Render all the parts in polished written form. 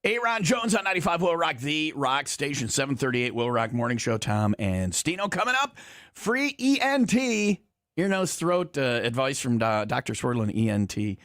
Aaron Jones on 95 Will Rock, the rock station, 738 Will Rock Morning Show. Tom and Stino coming up. Free ENT, ear, nose, throat advice from Dr. Swerdlin, ENT,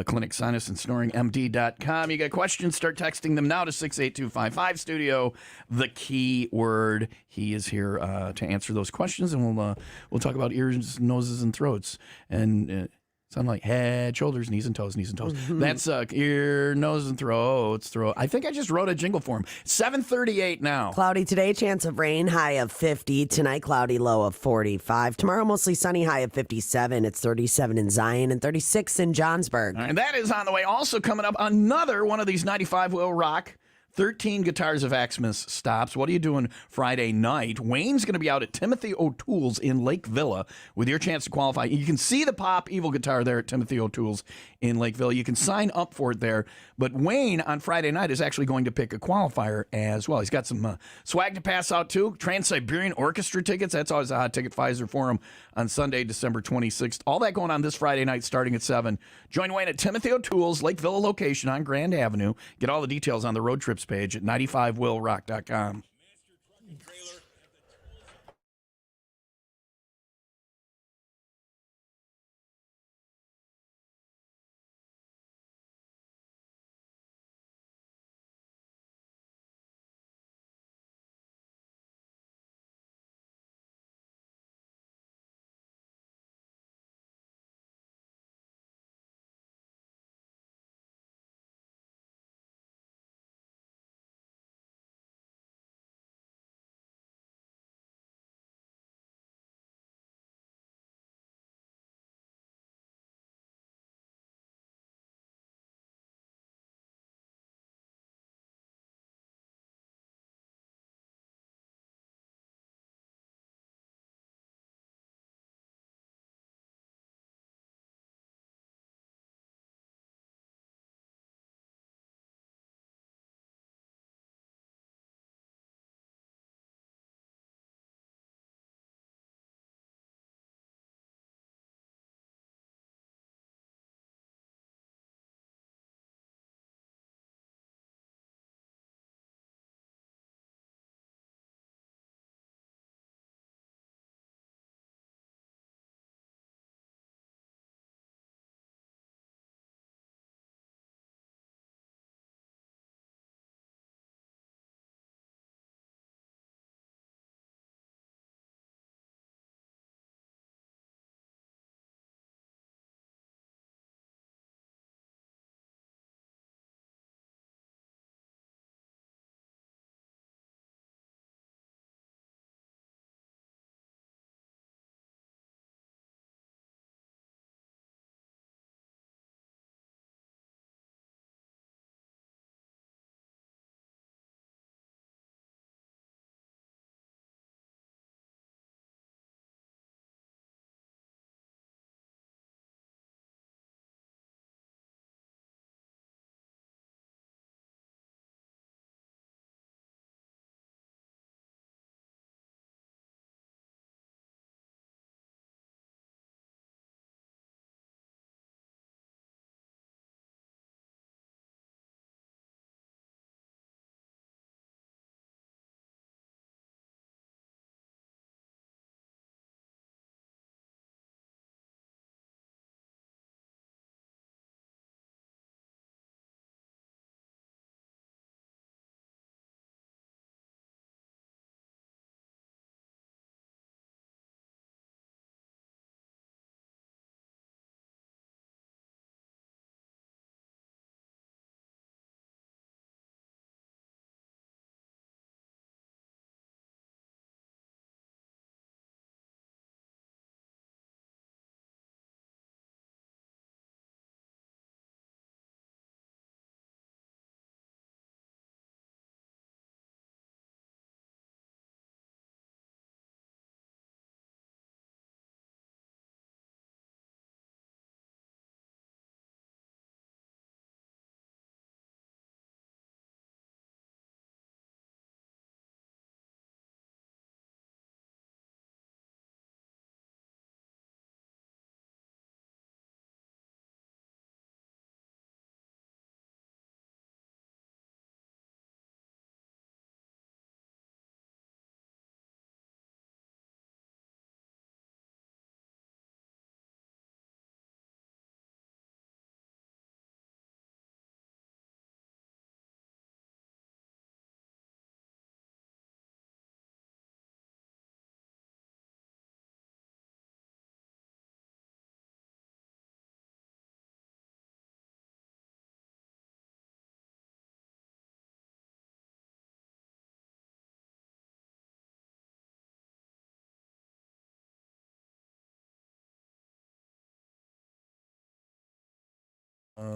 Clinic, Sinus, and Snoring, MD.com. You got questions, start texting them now to 68255 studio. The key word. He is here to answer those questions, and we'll talk about ears, noses, and throats. And sound like head, shoulders, knees, and toes, knees, and toes. Mm-hmm. That's ear, nose, and throats. Throat. I think I just wrote a jingle for him. 7:38 now. Cloudy today, chance of rain, high of 50. Tonight, cloudy, low of 45. Tomorrow, mostly sunny, high of 57. It's 37 in Zion and 36 in Johnsburg. And that is on the way. Also coming up, another one of these 95 Will Rock 13 Guitars of Xmas stops. What are you doing Friday night? Wayne's going to be out at Timothy O'Toole's in Lake Villa with your chance to qualify. You can see the Pop Evil guitar there at Timothy O'Toole's in Lake Villa. You can sign up for it there. But Wayne on Friday night is actually going to pick a qualifier as well. He's got some swag to pass out too. Trans-Siberian Orchestra tickets. That's always a hot ticket. Pfizer Forum on Sunday, December 26th. All that going on this Friday night starting at 7. Join Wayne at Timothy O'Toole's Lake Villa location on Grand Avenue. Get all the details on the road trips page at 95willrock.com.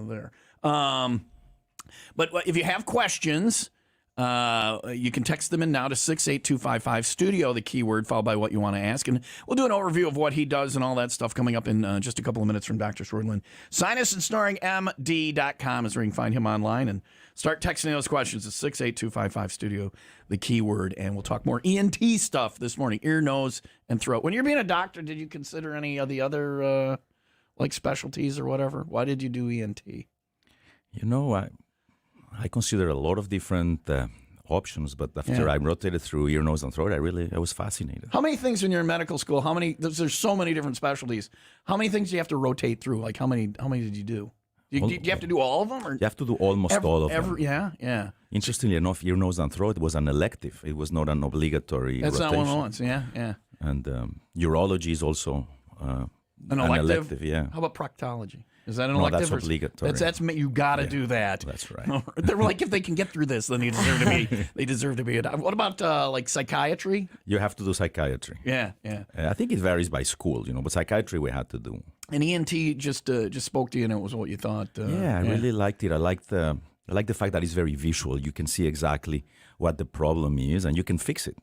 there. But if you have questions, you can text them in now to 68255 studio, the keyword followed by what you want to ask. And we'll do an overview of what he does and all that stuff coming up in just a couple of minutes from Dr. Swerdlin. Sinus and Snoring MD.com is where you can find him online and start texting those questions at 68255 studio, the keyword. And we'll talk more ENT stuff this morning, ear, nose, and throat. When you're being a doctor, did you consider any of the other like specialties or whatever? Why did you do ENT? You know, I consider a lot of different options, but after I rotated through ear, nose, and throat, I was fascinated. How many things when you're in medical school? There's so many different specialties. How many things do you have to rotate through? Like how many did you do? Do you have to do all of them? Or? You have to do almost all of them. Yeah. Interestingly enough, ear, nose, and throat was an elective. It was not an obligatory That's rotation. not one of the ones. Yeah. And urology is also an elective. Yeah. How about proctology? Is that an No, elective? that's obligatory. That's you got to do that. That's right. They're like, if they can get through this, then they deserve to be. What about like psychiatry? You have to do psychiatry. Yeah. I think it varies by school, but psychiatry we had to do. And ENT just spoke to you, and it was what you thought. I really liked it. I like the fact that it's very visual. You can see exactly what the problem is, and you can fix it.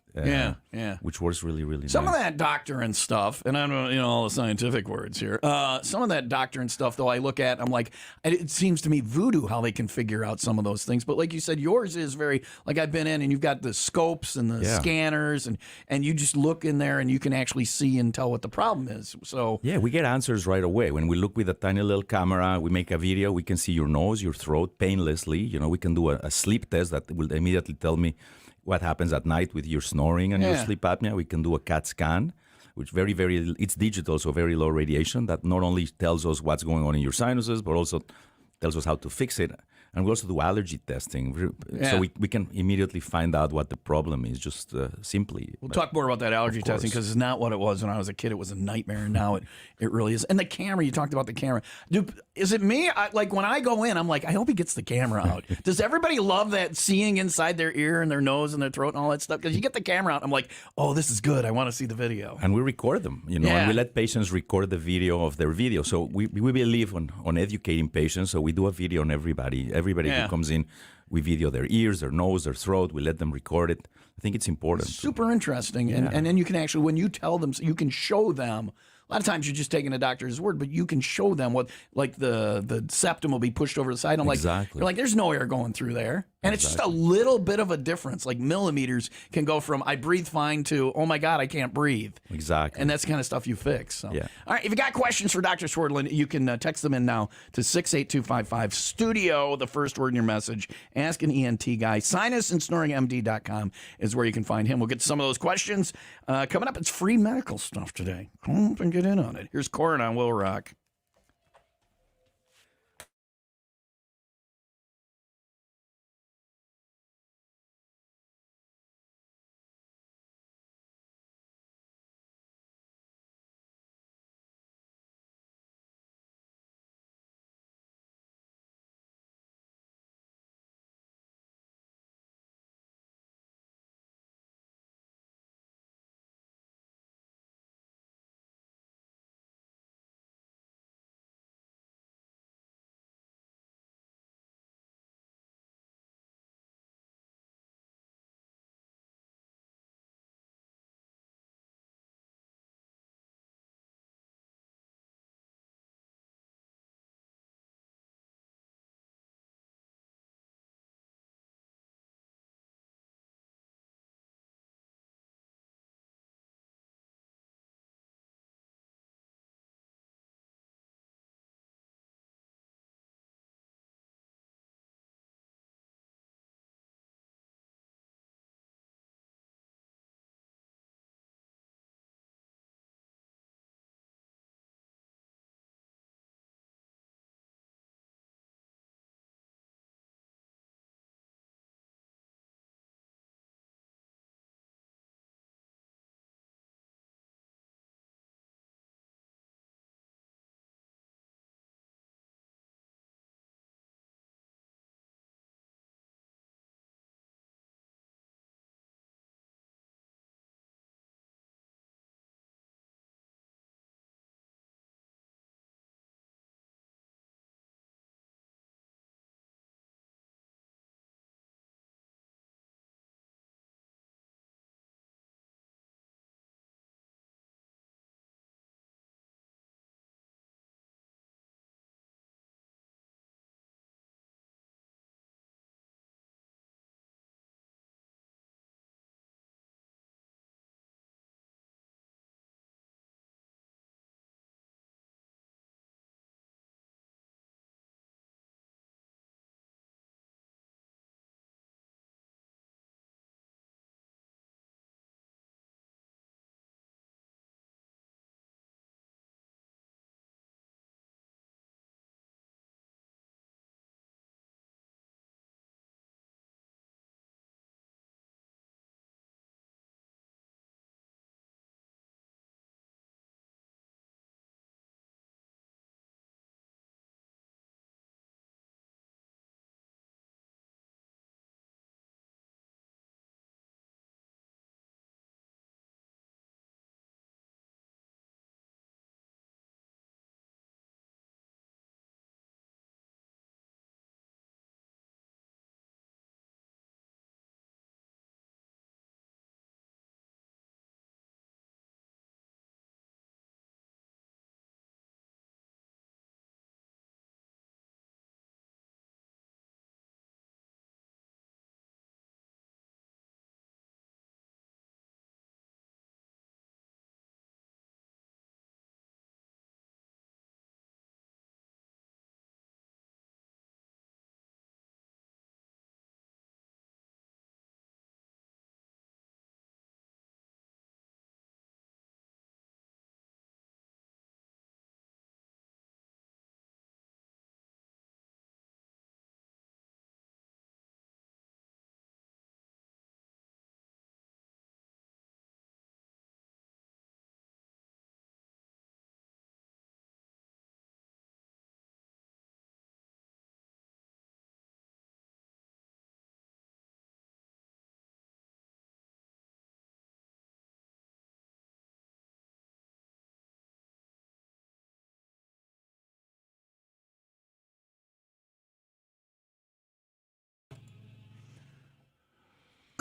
Which works really, really Some nice. of that doctor and stuff, and I don't know all the scientific words here. Some of that doctor and stuff, though, I look at, I'm like, it seems to me voodoo how they can figure out some of those things. But like you said, yours is very, like I've been in, and you've got the scopes and the scanners, and you just look in there, and you can actually see and tell what the problem is. So we get answers right away. When we look with a tiny little camera, we make a video, we can see your nose, your throat painlessly. We can do a sleep test that will immediately tell me what happens at night with your snoring and your sleep apnea. We can do a CAT scan, which it's digital, so very low radiation, that not only tells us what's going on in your sinuses, but also tells us how to fix it. And we also do allergy testing, so we can immediately find out what the problem is, just simply. We'll talk more about that allergy testing, because it's not what it was when I was a kid. It was a nightmare, and now it really is. And the camera, you talked about the camera. Dude, is it me? Like when I go in, I'm like, I hope he gets the camera out. Does everybody love that seeing inside their ear and their nose and their throat and all that stuff? Because you get the camera out, I'm like, oh, this is good. I want to see the video. And we record them, and we let patients record the video of their video. So we believe on educating patients, so we do a video on everybody who comes in, we video their ears, their nose, their throat. We let them record it. I think it's important. Super interesting. And then you can actually, when you tell them, you can show them. A lot of times you're just taking a doctor's word, but you can show them what, like the septum will be pushed over the side. I'm like, you're like, there's no air going through there. And it's just a little bit of a difference. Like millimeters can go from I breathe fine to, oh my God, I can't breathe. Exactly. And that's the kind of stuff you fix. So. Yeah. All right. If you got questions for Dr. Swerdlin, you can text them in now to 68255 studio, the first word in your message. Ask an ENT guy. Sinus and SnoringMD.com is where you can find him. We'll get to some of those questions. Coming up, it's free medical stuff today. Come up and get in on it. Here's Corin on Will Rock.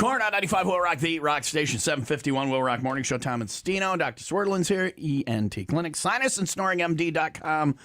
Corn on 95 Will Rock, the Rock Station, 751 Will Rock Morning Show. Tom and Stino, Dr. Swerdlin's here, ENT Clinic, sinus and snoringmd.com.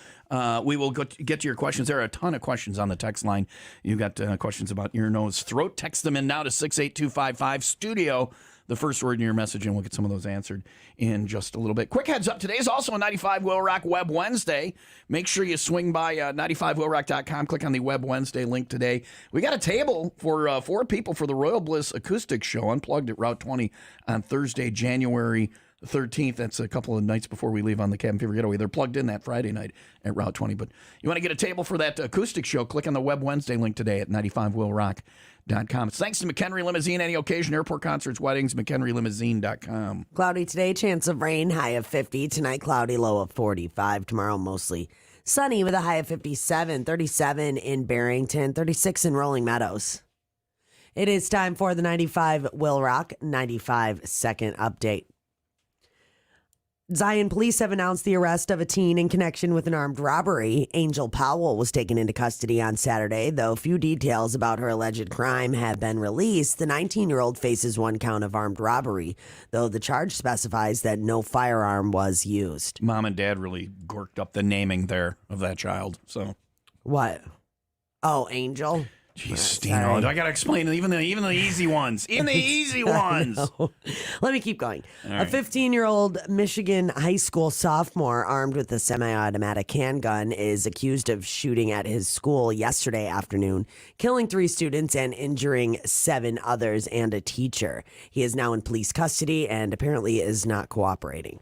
We will get to your questions. There are a ton of questions on the text line. You got questions about ear, nose, throat. Text them in now to 68255 studio. The first word in your message, and we'll get some of those answered in just a little bit. Quick heads up, today is also a 95 Will Rock Web Wednesday. Make sure you swing by 95willrock.com, click on the Web Wednesday link today. We got a table for 4 people for the Royal Bliss Acoustic Show, Unplugged at Route 20 on Thursday, January 13th. That's a couple of nights before we leave on the Cabin Fever Getaway. They're plugged in that Friday night at Route 20. But you want to get a table for that acoustic show, click on the Web Wednesday link today at 95willrock.com. It's thanks to McHenry Limousine. Any occasion, airport concerts, weddings, McHenrylimousine.com. Cloudy today, chance of rain, high of 50. Tonight, cloudy, low of 45. Tomorrow, mostly sunny with a high of 57. 37 in Barrington, 36 in Rolling Meadows. It is time for the 95 Will Rock 95-second update. Zion police have announced the arrest of a teen in connection with an armed robbery. Angel Powell was taken into custody on Saturday, though few details about her alleged crime have been released. The 19-year-old faces 1 count of armed robbery, though the charge specifies that no firearm was used. Mom and Dad really gorked up the naming there of that child. So What? Oh, Angel? Jeez, Stino, I got to explain even the easy ones. Even the easy ones. Let me keep going. Right. A 15-year-old Michigan high school sophomore armed with a semi-automatic handgun is accused of shooting at his school yesterday afternoon, killing 3 students and injuring 7 others and a teacher. He is now in police custody and apparently is not cooperating.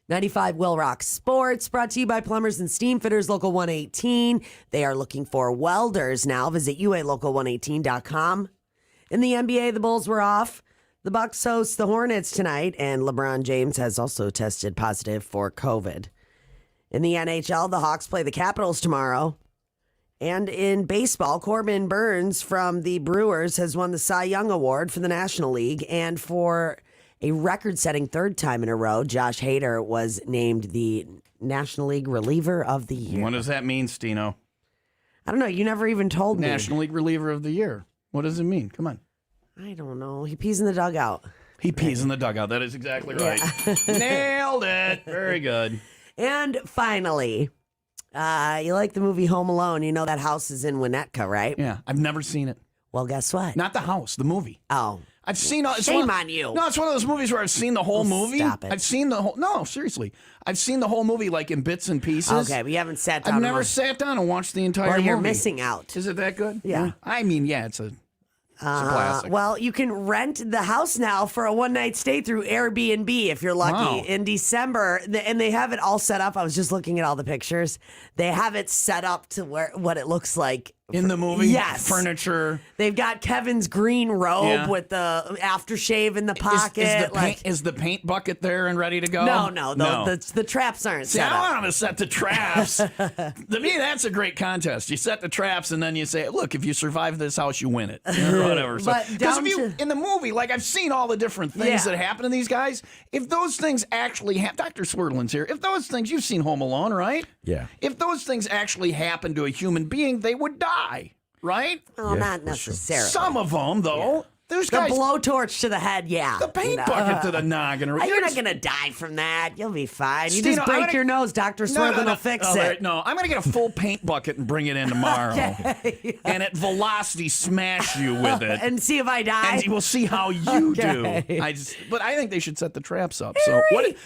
95 Will Rock Sports, brought to you by Plumbers and Steam Fitters Local 118. They are looking for welders now. Visit UALocal118.com. In the NBA, the Bulls were off. The Bucks host the Hornets tonight, and LeBron James has also tested positive for COVID. In the NHL, the Hawks play the Capitals tomorrow. And in baseball, Corbin Burns from the Brewers has won the Cy Young Award for the National League, and for a record-setting 3rd time in a row, Josh Hader was named the National League Reliever of the Year. What does that mean, Stino? I don't know. You never even told me. National League Reliever of the Year. What does it mean? Come on. I don't know. He pees in the dugout. He pees in the dugout. That is exactly right. Yeah. Nailed it. Very good. And finally, you like the movie Home Alone. You know that house is in Winnetka, right? Yeah. I've never seen it. Well, guess what? Not the house, the movie. Oh. I've seen Shame on you. No, it's one of those movies where I've seen the whole movie. Stop it. I've seen the whole. No, seriously, I've seen the whole movie like in bits and pieces. Okay, but you haven't sat down. I've never sat down and watched the entire movie. Well, you're missing out. Is it that good? Yeah. I mean, yeah, it's a classic. Well, you can rent the house now for a one-night stay through Airbnb if you're lucky. Wow. In December, and they have it all set up. I was just looking at all the pictures. They have it set up to what it looks like. In the movie? Yes. Furniture. They've got Kevin's green robe with the aftershave in the pocket. Is the paint bucket there and ready to go? No. The traps aren't See, set I up. want them to set the traps. To me, that's a great contest. You set the traps and then you say, look, if you survive this house, you win it. Or whatever. But Because in the movie, like I've seen all the different things that happen to these guys. If those things actually happen, Dr. Swerdlin's here. If those things, you've seen Home Alone, right? Yeah. If those things actually happen to a human being, they would die, right? Well, not necessarily. Some of them, though. There's The guys. blowtorch to the head, yeah. The paint bucket to the noggin. You're not going to die from that. You'll be fine. You Stino, just break your nose. Dr. Swerdlin will fix it. No, I'm going to get a full paint bucket and bring it in tomorrow. And at velocity smash you with it. And see if I die. And we'll see how you do. But I think they should set the traps up. So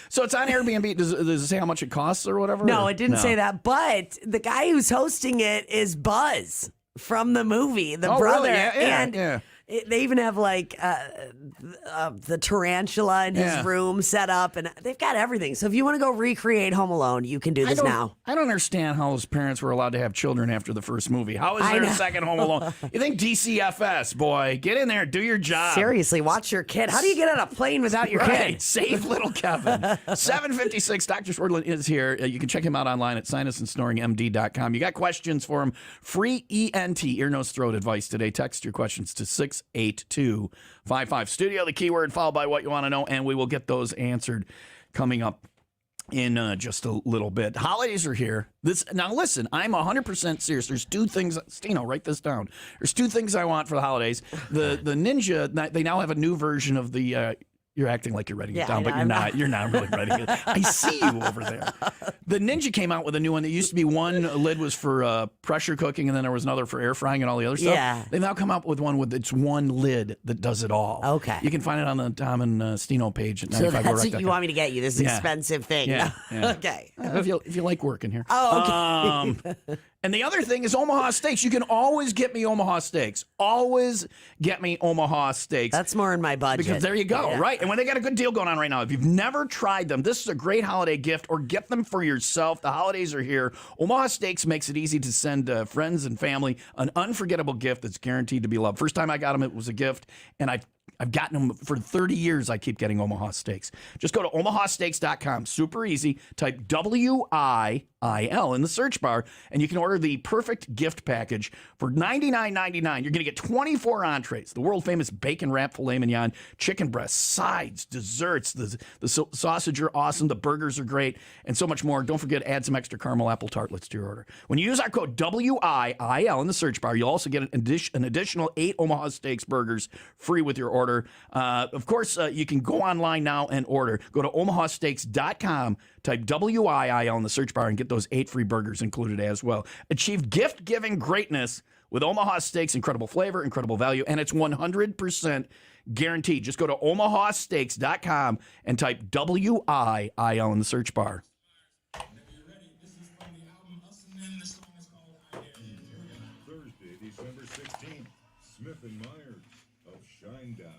So it's on Airbnb. Does it say how much it costs or whatever? No, it didn't say that. But the guy who's hosting it is Buzz from the movie, the brother. Really? Yeah. They even have like the tarantula in his room set up, and they've got everything. So if you want to go recreate Home Alone, you can do this now. I don't understand how those parents were allowed to have children after the first movie. How is there a second Home Alone? You think DCFS, boy, get in there, do your job. Seriously, watch your kid. How do you get on a plane without your kid? Save little Kevin. 7:56. Dr. Swerdlin is here. You can check him out online at sinusandsnoringmd.com. You got questions for him? Free ENT, ear, nose, throat advice today. Text your questions to 68255. Studio, the keyword, followed by what you want to know, and we will get those answered coming up in just a little bit. Holidays are here. Now listen, I'm 100% serious. There's two things, Stino, write this down. There's two things I want for the holidays. The Ninja, they now have a new version of the you're acting like you're writing it down, but you're not. You're not really writing it. I see you over there. The Ninja came out with a new one. That used to be one lid was for pressure cooking, and then there was another for air frying and all the other stuff. Yeah. They've now come out with one with it's one lid that does it all. Okay. You can find it on the Tom and Stino page at So that's 95 what you want me to get you, this expensive thing. Yeah. Okay. If you like working here. Oh, okay. And the other thing is Omaha Steaks. You can always get me Omaha Steaks. Always get me Omaha Steaks. That's more in my budget. Because there you go, Yeah. right? And when they got a good deal going on right now, if you've never tried them, this is a great holiday gift, or get them for yourself. The holidays are here. Omaha Steaks makes it easy to send friends and family an unforgettable gift that's guaranteed to be loved. First time I got them, it was a gift, and I've gotten them for 30 years. I keep getting Omaha Steaks. Just go to omahasteaks.com. Super easy. Type WIIL in the search bar, and you can order the perfect gift package for $99.99. You're going to get 24 entrees, the world-famous bacon wrap filet mignon, chicken breasts, sides, desserts. The sausage are awesome. The burgers are great, and so much more. Don't forget, add some extra caramel apple tartlets to your order. When you use our code WIIL in the search bar, you'll also get an additional 8 Omaha Steaks burgers free with your order. Of course, you can go online now and order. Go to omahasteaks.com, type WIIL in the search bar, and get those 8 free burgers included as well. Achieve gift-giving greatness with Omaha Steaks. Incredible flavor, incredible value, and it's 100% guaranteed. Just go to omahasteaks.com and type WIIL in the search bar. Thursday, December 16th, Smith & Myers of Shinedown.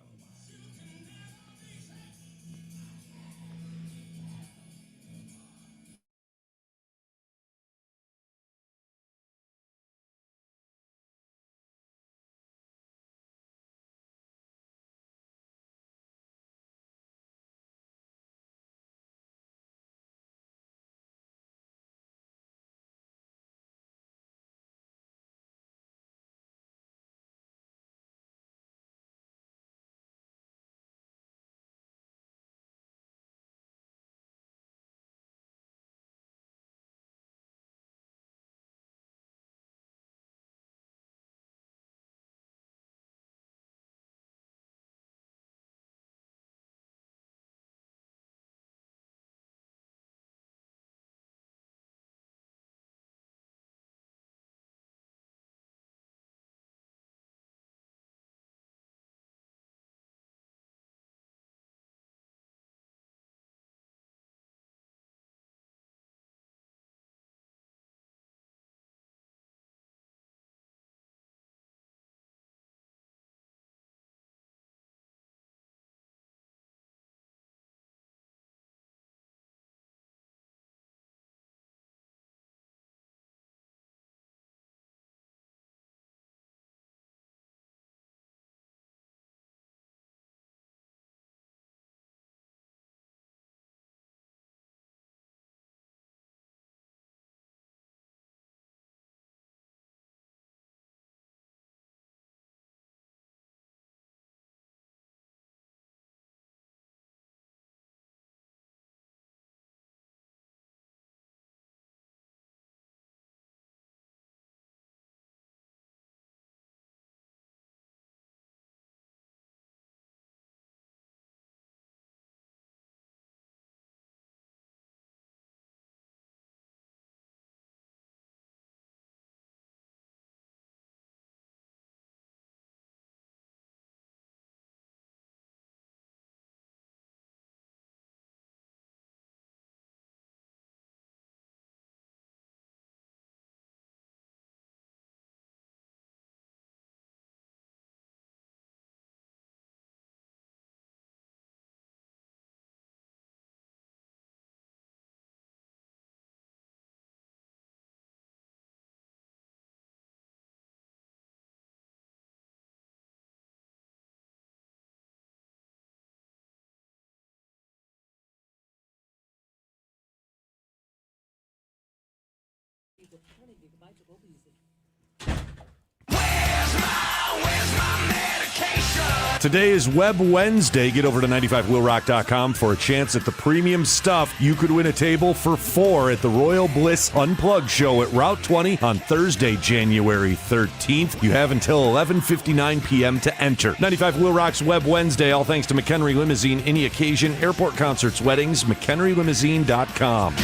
Where's my medication? Today is Web Wednesday. Get over to 95willrock.com for a chance at the premium stuff. You could win a table for 4 at the Royal Bliss Unplugged show at Route 20 on Thursday, January 13th. You have until 11:59 p.m. to enter. 95 Will Rock's Web Wednesday, all thanks to McHenry Limousine. Any occasion, airport concerts, weddings, McHenrylimousine.com.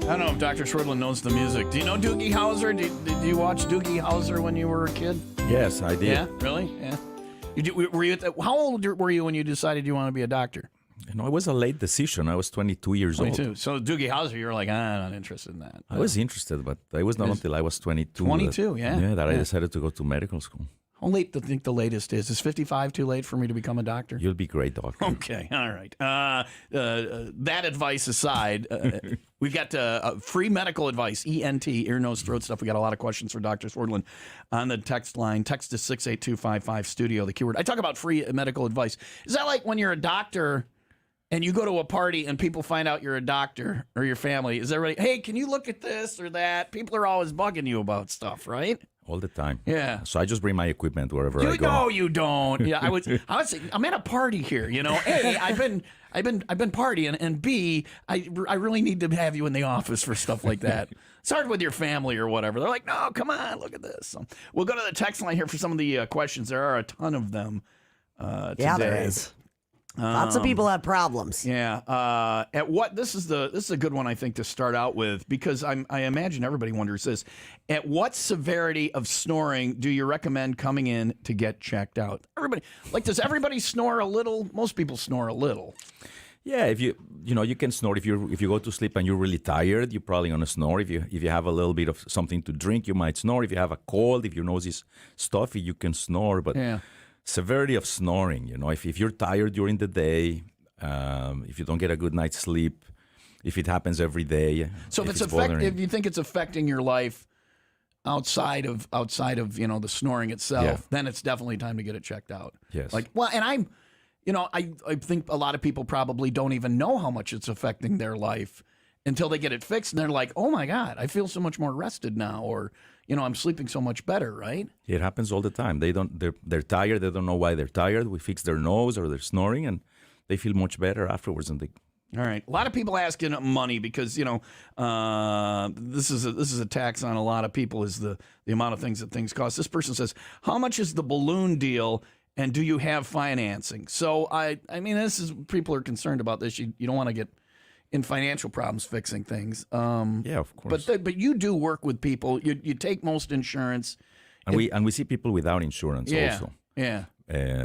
I don't know if Dr. Swerdlin knows the music. Do you know Doogie Howser? Did you watch Doogie Howser when you were a kid? Yes, I did. Yeah, really? Yeah. Were you how old were you when you decided you want to be a doctor? You know, it was a late decision. I was 22 years 22. old. So Doogie Howser, you were like, I'm not interested in that. I was interested, but it was not until I was 22. 22, yeah. That I decided to go to medical school. How late do you think the latest is? Is 55 too late for me to become a doctor? You'll be great, doctor. Okay, all right. That advice aside, we've got free medical advice, ENT, ear, nose, throat stuff. We got a lot of questions for Dr. Swerdlin on the text line. Text to 68255 studio, the keyword. I talk about free medical advice. Is that like when you're a doctor and you go to a party and people find out you're a doctor or your family? Is everybody, hey, can you look at this or that? People are always bugging you about stuff, right? All the time. Yeah. So I just bring my equipment wherever I go. No, you don't. Yeah, I was saying, I'm at a party here. You know, A, I've been partying, and B, I really need to have you in the office for stuff like that. Start with your family or whatever. They're like, no, come on, look at this. So we'll go to the text line here for some of the questions. There are a ton of them today. Yeah, there is. Lots of people have problems. Yeah. At what this is a good one, I think, to start out with, because I imagine everybody wonders this. At what severity of snoring do you recommend coming in to get checked out? Does everybody snore a little? Most people snore a little. Yeah, if you can snore. If you go to sleep and you're really tired, you're probably gonna snore. If you have a little bit of something to drink, you might snore. If you have a cold, if your nose is stuffy, you can snore. But yeah. Severity of snoring, if you're tired during the day, if you don't get a good night's sleep, if it happens every day. So if you think it's affecting your life outside of the snoring itself, then it's definitely time to get it checked out. Yes. And I think a lot of people probably don't even know how much it's affecting their life until they get it fixed, and they're like, oh my God, I feel so much more rested now, or I'm sleeping so much better, right? It happens all the time. They're tired. They don't know why they're tired. We fix their nose or they're snoring, and they feel much better afterwards. And all right. A lot of people asking money because this is a tax on a lot of people, is the amount of things that things cost. This person says, how much is the balloon deal, and do you have financing? So I mean, people are concerned about this. You don't want to get in financial problems fixing things. Yeah, of course. But you do work with people. You take most insurance. And we see people without insurance also. Yeah.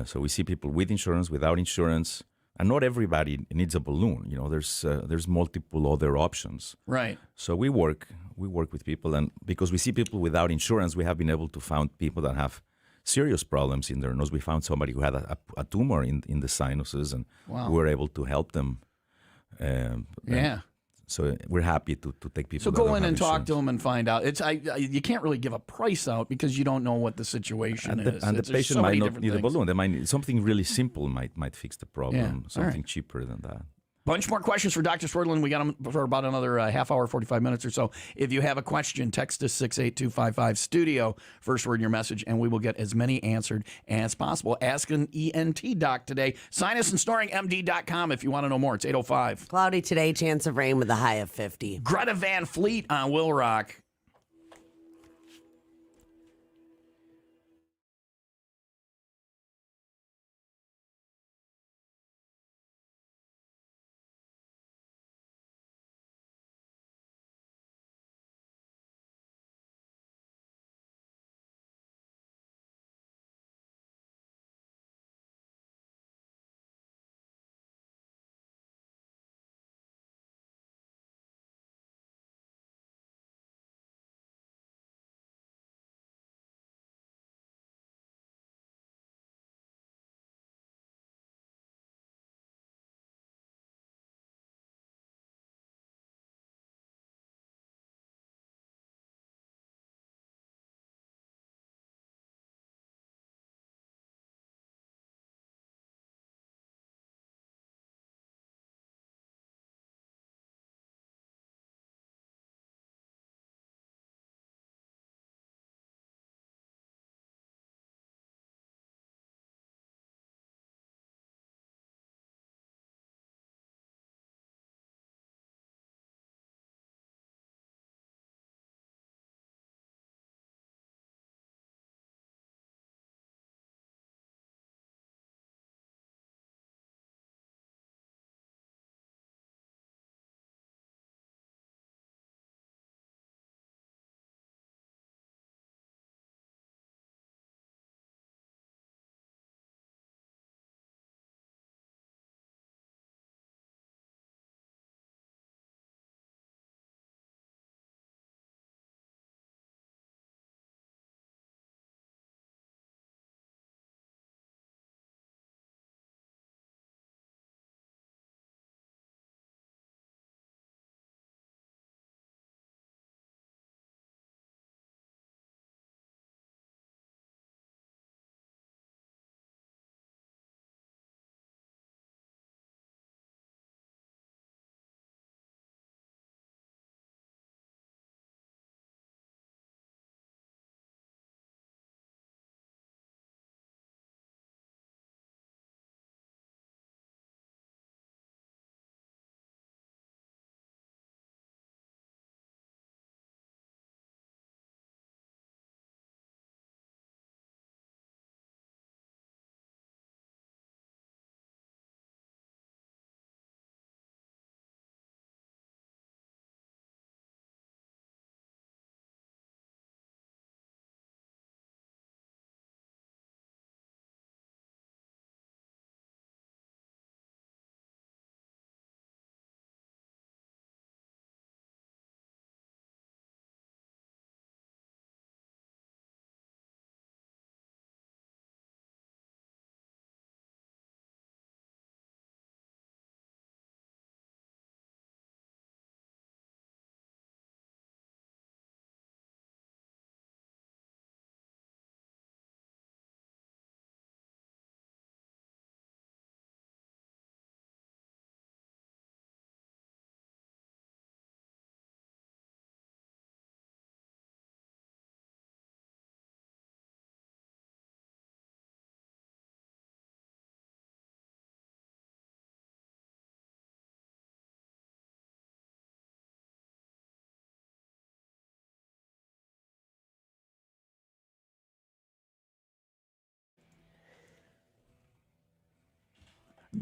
So we see people with insurance, without insurance, and not everybody needs a balloon. There's multiple other options. Right. So we work with people, and because we see people without insurance, we have been able to find people that have serious problems in their nose. We found somebody who had a tumor in the sinuses, and we were able to help them. So we're happy to take people. So that go don't in have and talk to insurance. them and find out. You can't really give a price out because you don't know what the situation is. And the There's patient so many might not different need a things. balloon. They might need something really simple might fix the problem. Yeah, all Something right. cheaper than that. Bunch more questions for Dr. Swerdlin. We got them for about another half hour, 45 minutes or so. If you have a question, text us 68255 studio, first word in your message, and we will get as many answered as possible. Ask an ENT doc today. Sinus and snoringmd.com if you want to know more. It's 805. Cloudy today, chance of rain with a high of 50. Greta Van Fleet on Will Rock.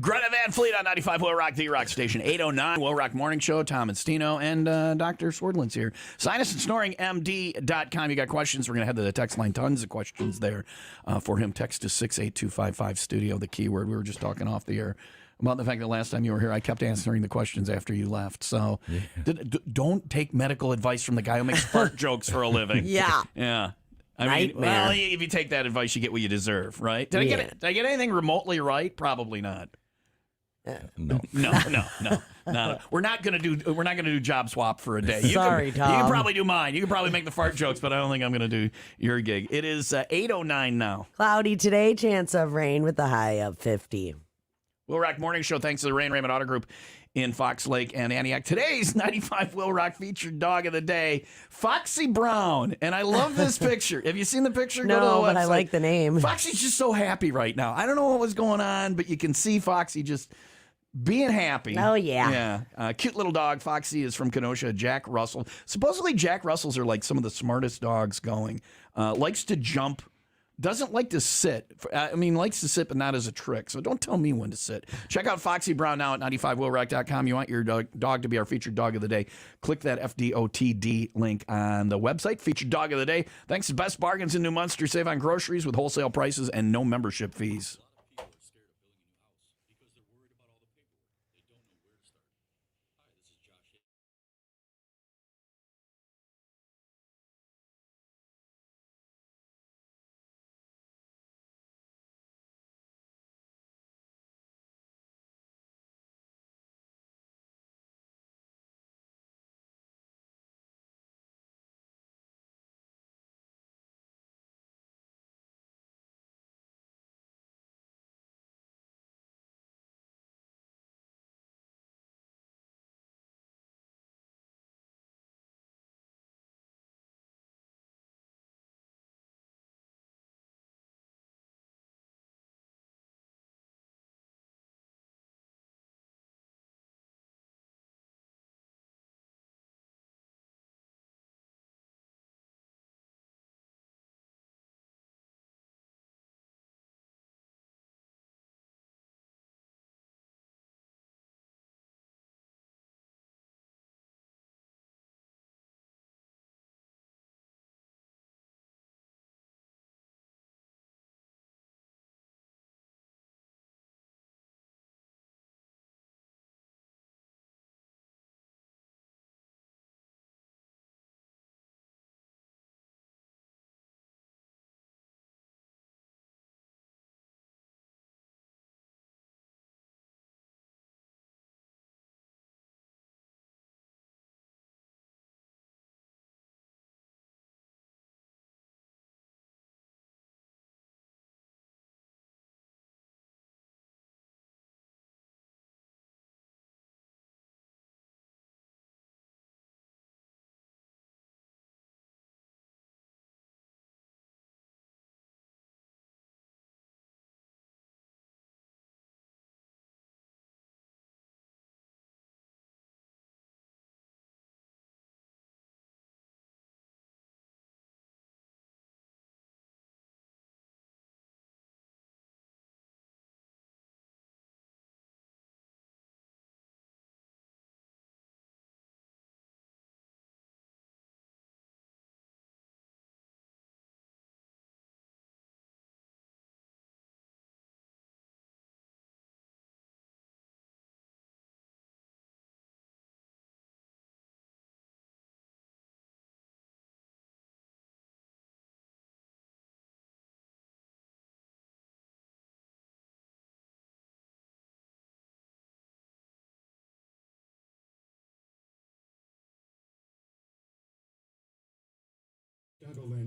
Greta Van Fleet on 95 Will Rock, the Rock Station. 809 Will Rock Morning Show. Tom and Stino and Dr. Swerdlin's here. Sinus and Snoring MD.com. You got questions? We're going to head to the text line. Tons of questions there for him. Text to 68255 studio, the keyword. We were just talking off the air about the fact that last time you were here, I kept answering the questions after you left. So don't take medical advice from the guy who makes fart jokes for a living. Yeah. Yeah. I mean, Nightmare. well, if you take that advice, you get what you deserve, right? Did I get anything remotely right? Probably not. No. No. We're not gonna do job swap for a day. Sorry, Tom. You can probably do mine. You can probably make the fart jokes, but I don't think I'm gonna do your gig. It is 8:09 now. Cloudy today, chance of rain with the high of 50. Will Rock Morning Show. Thanks to the Rain Raymond Auto Group in Fox Lake and Antioch. Today's 95 Will Rock featured dog of the day, Foxy Brown. And I love this picture. Have you seen the picture? Go to the No, but I website. like the name. Foxy's just so happy right now. I don't know what was going on, but you can see Foxy just being happy. Oh, yeah. Yeah. Cute little dog. Foxy is from Kenosha. Jack Russell. Supposedly Jack Russells are like some of the smartest dogs going. Likes to jump. Doesn't like to sit. Likes to sit, but not as a trick. So don't tell me when to sit. Check out Foxy Brown now at 95willrock.com. You want your dog to be our featured dog of the day. Click that FDOTD link on the website. Featured dog of the day. Thanks to Best Bargains in New Munster. Save on groceries with wholesale prices and no membership fees.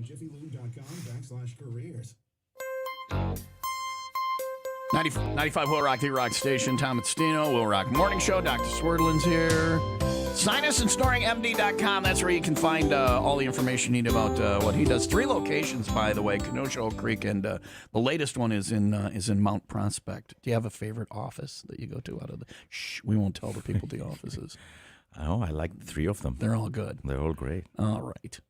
JiffyLube.com/careers. 95 Will Rock, the Rock Station. Tom and Stino, Will Rock Morning Show. Dr. Swerdlin's here. Sinus and Snoring MD.com. That's where you can find all the information you need about what he does. 3 locations, by the way, Kenosha, Oak Creek, and the latest one is in Mount Prospect. Do you have a favorite office that you go to out of the... Shh, we won't tell the people the offices. Oh, I like 3 of them. They're all good. They're all great. All right.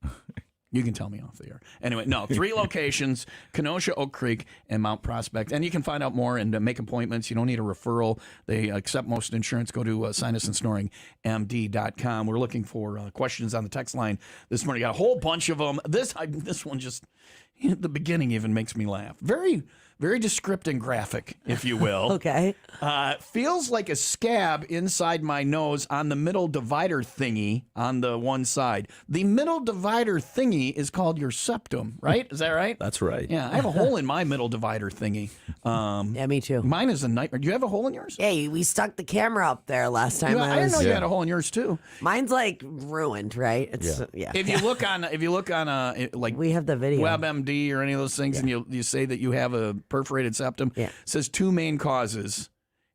You can tell me off the air. Anyway, no, 3 locations, Kenosha, Oak Creek, and Mount Prospect. And you can find out more and make appointments. You don't need a referral. They accept most insurance. Go to sinus-and-snoring-md.com. We're looking for questions on the text line this morning. Got a whole bunch of them. This one just, the beginning even makes me laugh. Very, very descriptive and graphic, if you will. Okay. Feels like a scab inside my nose on the middle divider thingy on the one side. The middle divider thingy is called your septum, right? Is that right? That's right. Yeah, I have a hole in my middle divider thingy. Yeah, me too. Mine is a nightmare. Do you have a hole in yours? Hey, we stuck the camera up there last time. I didn't know you had a hole in yours too. Mine's like ruined, right? It's yeah. If you look on like We have the video. WebMD or any of those things, and you say that you have a perforated septum, it says 2 main causes.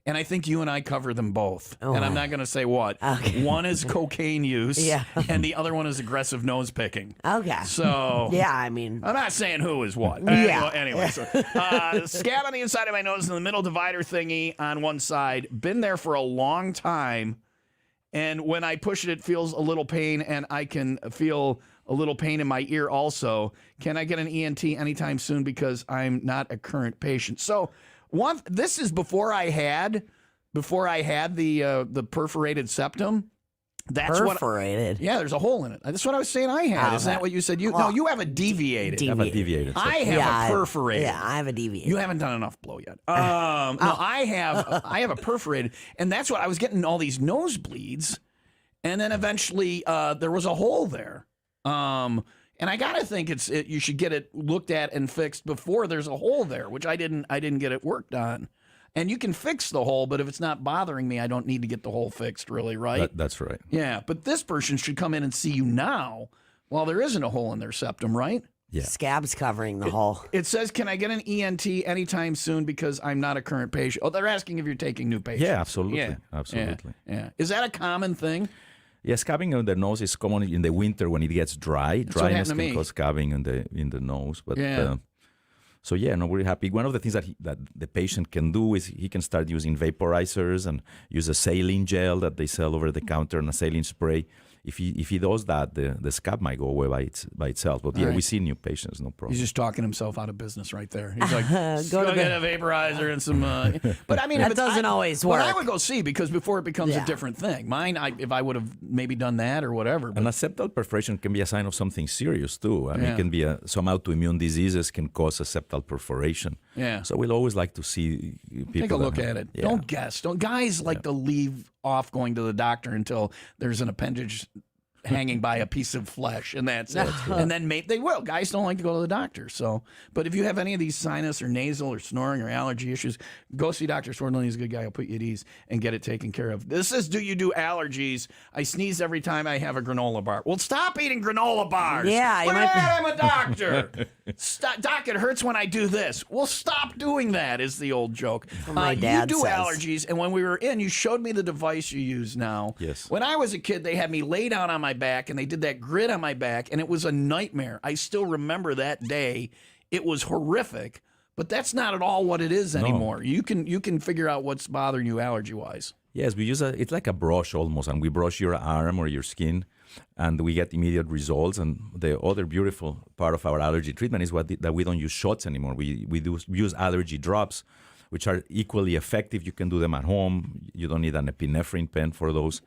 And I think you and I cover them both. Oh, and I'm not going to say what. Okay. One is cocaine use, and the other one is aggressive nose picking. Okay. So, yeah, I mean, I'm not saying who is what. Yeah. Anyway, so, scab on the inside of my nose and the middle divider thingy on one side. Been there for a long time. And when I push it, it feels a little pain, and I can feel a little pain in my ear also. Can I get an ENT anytime soon because I'm not a current patient? So, this is before I had the perforated septum. That's perforated. Yeah, there's a hole in it. That's what I was saying I had. Isn't that what you said? No, you have a deviated. I have a deviated. I have a perforated. Yeah, I have a deviated. You haven't done enough blow yet. No, I have a perforated, and that's what I was getting all these nosebleeds, and then eventually there was a hole there. And I gotta think you should get it looked at and fixed before there's a hole there, which I didn't get it worked on. And you can fix the hole, but if it's not bothering me, I don't need to get the hole fixed, really, right? That's right. Yeah, but this person should come in and see you now while there isn't a hole in their septum, right? Yeah. Scabs covering the hole. It says, can I get an ENT anytime soon because I'm not a current patient? Oh, they're asking if you're taking new patients. Yeah, absolutely. Yeah. Absolutely. Yeah. Is that a common thing? Yeah, scabbing on the nose is common in the winter when it gets dry. Dryness can cause scabbing in the nose. But so we're happy. One of the things that the patient can do is he can start using vaporizers and use a saline gel that they sell over the counter and a saline spray. If he does that, the scab might go away by itself. But we see new patients, no problem. He's just talking himself out of business right there. He's like, go get a vaporizer and some. But I mean, that doesn't always work. But I would go see because before it becomes a different thing. Mine, if I would have maybe done that or whatever. But. And a septal perforation can be a sign of something serious too. I mean, it can be some autoimmune diseases can cause a septal perforation. Yeah. So we'll always like to see people. Take a look at it. Yeah. Don't guess. Guys like to leave off going to the doctor until there's an appendage hanging by a piece of flesh, and that's it. And then they will. Guys don't like to go to the doctor. So, but if you have any of these sinus or nasal or snoring or allergy issues, go see Dr. Swerdlin. He's a good guy. He'll put you at ease and get it taken care of. This is Do You Do Allergies? I sneeze every time I have a granola bar. Well, stop eating granola bars. Yeah, I'm a doctor. Stop, Doc, it hurts when I do this. Well, stop doing that is the old joke. My dad you do says. allergies, and when we were in, you showed me the device you use now. Yes. When I was a kid, they had me lay down on my back, and they did that grid on my back, and it was a nightmare. I still remember that day. It was horrific, but that's not at all what it is anymore. You can figure out what's bothering you allergy-wise. Yes, we use it's like a brush almost, and we brush your arm or your skin, and we get immediate results. And the other beautiful part of our allergy treatment is that we don't use shots anymore. We use allergy drops, which are equally effective. You can do them at home. You don't need an epinephrine pen for those.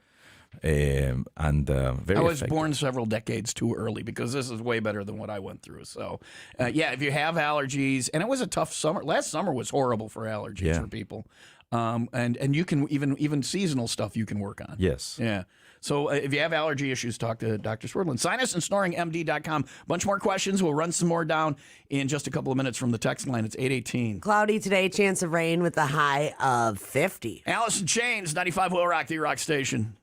Very I was effective. born several decades too early because this is way better than what I went through. So, if you have allergies, and it was a tough summer. Last summer was horrible for allergies for people. And you can even seasonal stuff you can work on. Yes. Yeah. So if you have allergy issues, talk to Dr. Swerdlin. Sinus-and-snoring-md.com. Bunch more questions. We'll run some more down in just a couple of minutes from the text line. It's 818. Cloudy today, chance of rain with a high of 50. Alice in Chains, 95 Will Rock, the Rock Station.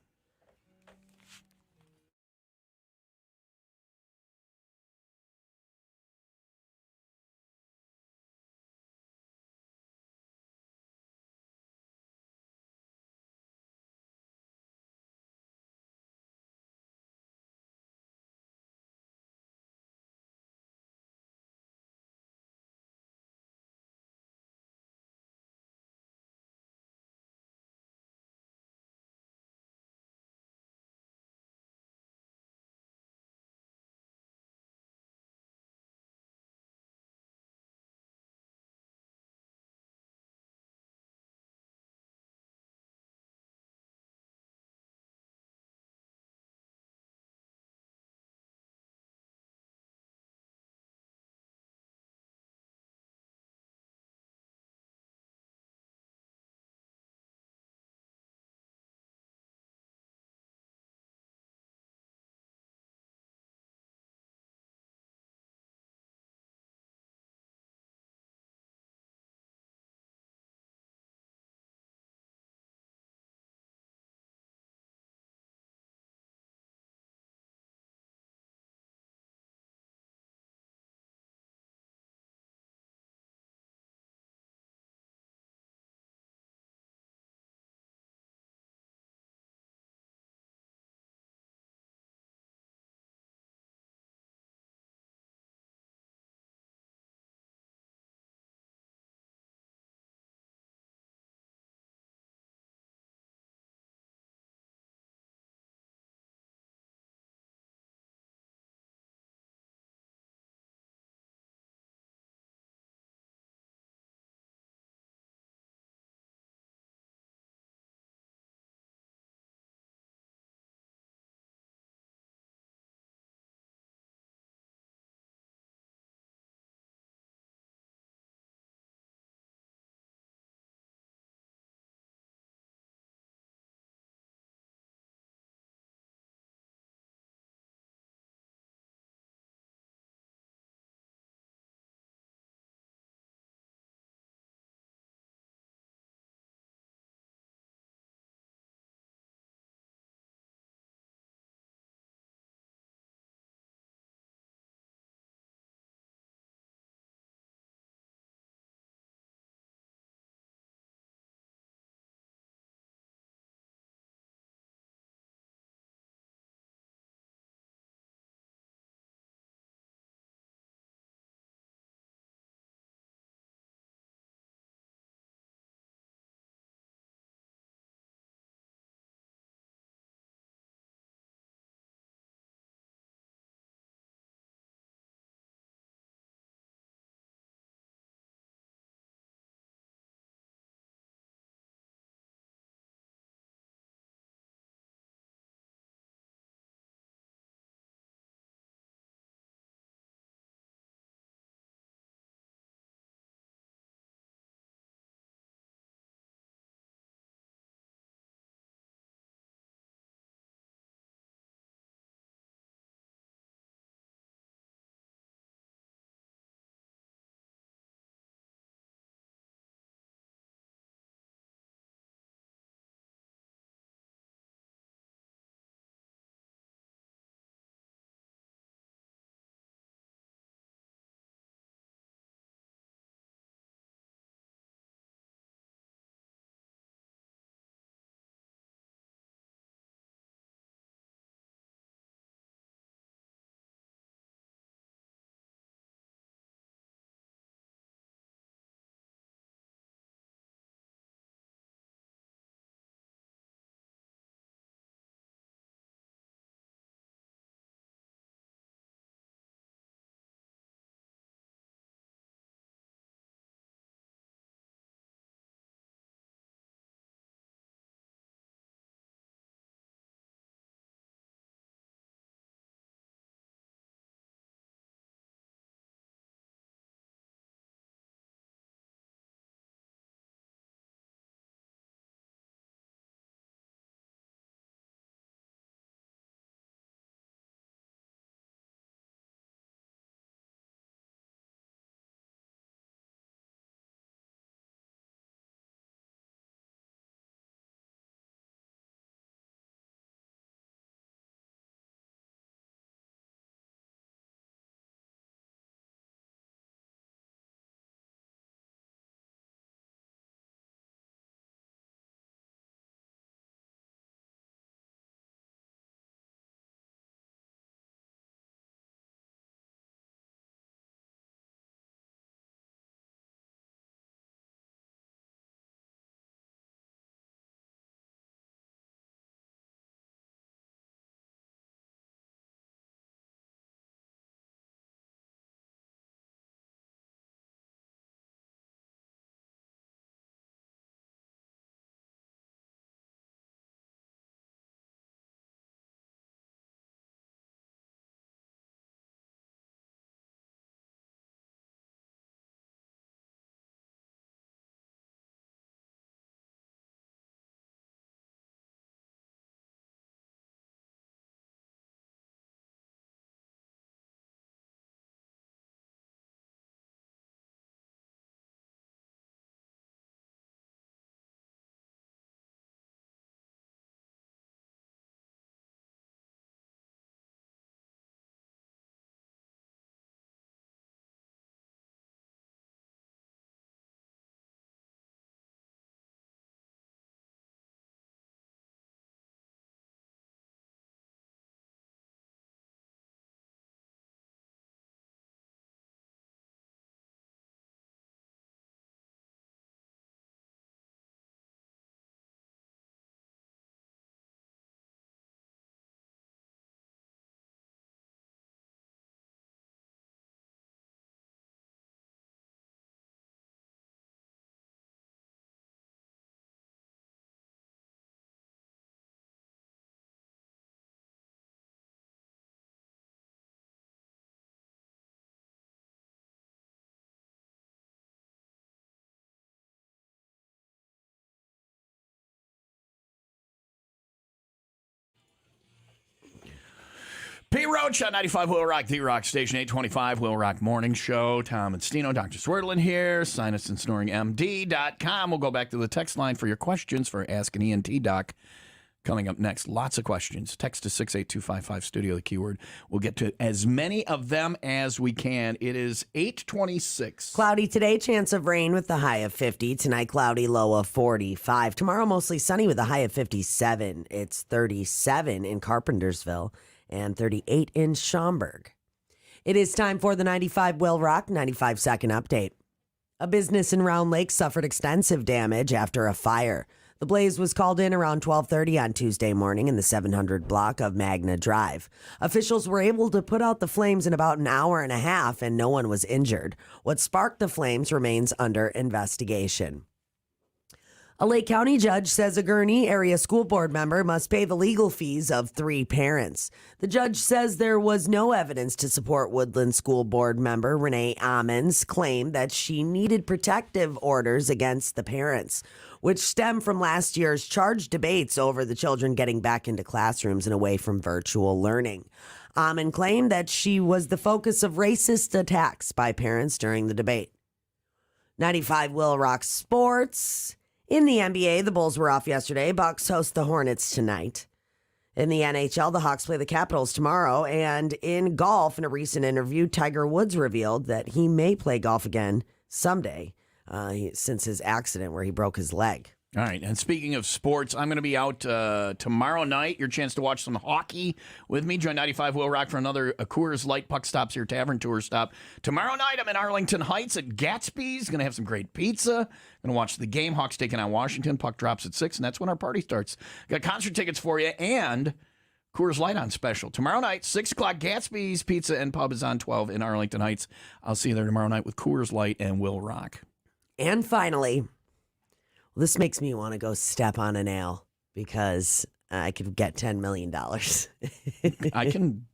Hey, Roach on 95 Will Rock, The Rock Station 825 Will Rock Morning Show. Tom and Stino, Dr. Swerdlin here. Sinus and Snoring MD.com. We'll go back to the text line for your questions for Ask an ENT Doc. Coming up next, lots of questions. Text to 68255 studio, the keyword. We'll get to as many of them as we can. It is 8:26. Cloudy today, chance of rain with the high of 50. Tonight, cloudy, low of 45. Tomorrow, mostly sunny with a high of 57. It's 37 in Carpentersville and 38 in Schaumburg. It is time for the 95 Will Rock 95-second update. A business in Round Lake suffered extensive damage after a fire. The blaze was called in around 12:30 on Tuesday morning in the 700 block of Magna Drive. Officials were able to put out the flames in about an hour and a half, and no one was injured. What sparked the flames remains under investigation. A Lake County judge says a Gurnee area school board member must pay the legal fees of 3 parents. The judge says there was no evidence to support Woodland school board member Renee Ammons' claim that she needed protective orders against the parents, which stem from last year's charged debates over the children getting back into classrooms and away from virtual learning. Ammon claimed that she was the focus of racist attacks by parents during the debate. 95 Will Rock Sports. In the NBA, the Bulls were off yesterday. Bucks host the Hornets tonight. In the NHL, the Hawks play the Capitals tomorrow. And in golf, in a recent interview, Tiger Woods revealed that he may play golf again someday since his accident where he broke his leg. All right, and speaking of sports, I'm going to be out tomorrow night. Your chance to watch some hockey with me. Join 95 Will Rock for another Coors Light Puck Stops Here Tavern Tour stop. Tomorrow night, I'm in Arlington Heights at Gatsby's. Going to have some great pizza. Going to watch the game. Hawks taking on Washington. Puck drops at 6, and that's when our party starts. Got concert tickets for you and Coors Light on special. Tomorrow night, 6 o'clock, Gatsby's Pizza and Pub is on 12 in Arlington Heights. I'll see you there tomorrow night with Coors Light and Will Rock. And finally, this makes me want to go step on a nail because I could get $10 million. I can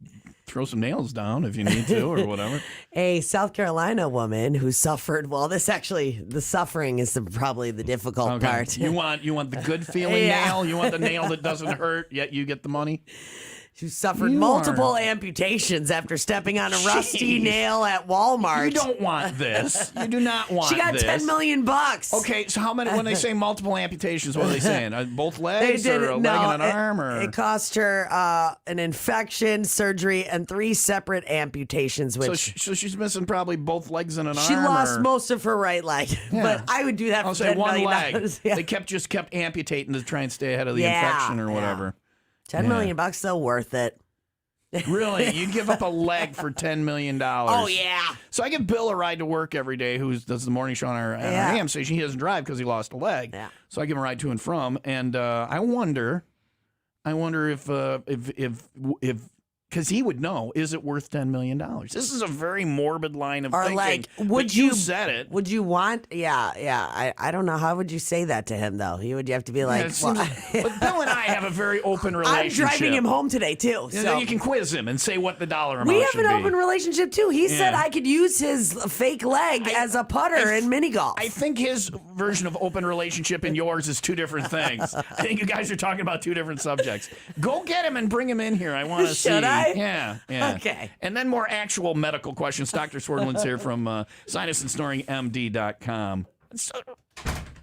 throw some nails down if you need to or whatever. A South Carolina woman who suffered, the suffering is probably the difficult part. You want the good feeling nail? You want the nail that doesn't hurt, yet you get the money? She suffered multiple amputations after stepping on a rusty nail at Walmart. You don't want this. You do not want this. She got $10 million. Okay, so how many? When they say multiple amputations, what are they saying? Both legs, They did or a leg and an arm, or it cost her an infection, surgery, and 3 separate amputations. Which so she's missing probably both legs and an arm. she lost most of her right leg. Yeah. But I would do that I'll for say $10 one million. leg. Yeah. They kept amputating to try and stay ahead of the infection or whatever. $10 million bucks, so worth it. Really? You'd give up a leg for $10 million? Oh, yeah. So I give Bill a ride to work every day, who does the morning show on our AM station. He doesn't drive because he lost a leg. Yeah. So I give him a ride to and from. And I wonder if because he would know, is it worth $10 million? This is a very morbid line of thinking. Like, but you said it. Would you want? Yeah. I don't know. How would you say that to him, though? You would have to be like, but Bill and I have a very open relationship. I'm driving him home today, too. And So then you can quiz him and say what the dollar amount we have should an be. open relationship, too. He said I could use his fake leg as a putter in mini golf. I think his version of open relationship and yours is 2 different things. I think you guys are talking about 2 different subjects. Go get him and bring him in here. I want to see. Should I? Yeah. Okay. And then more actual medical questions. Dr. Swerdlin's here from Sinus and Snoring MD.com. So,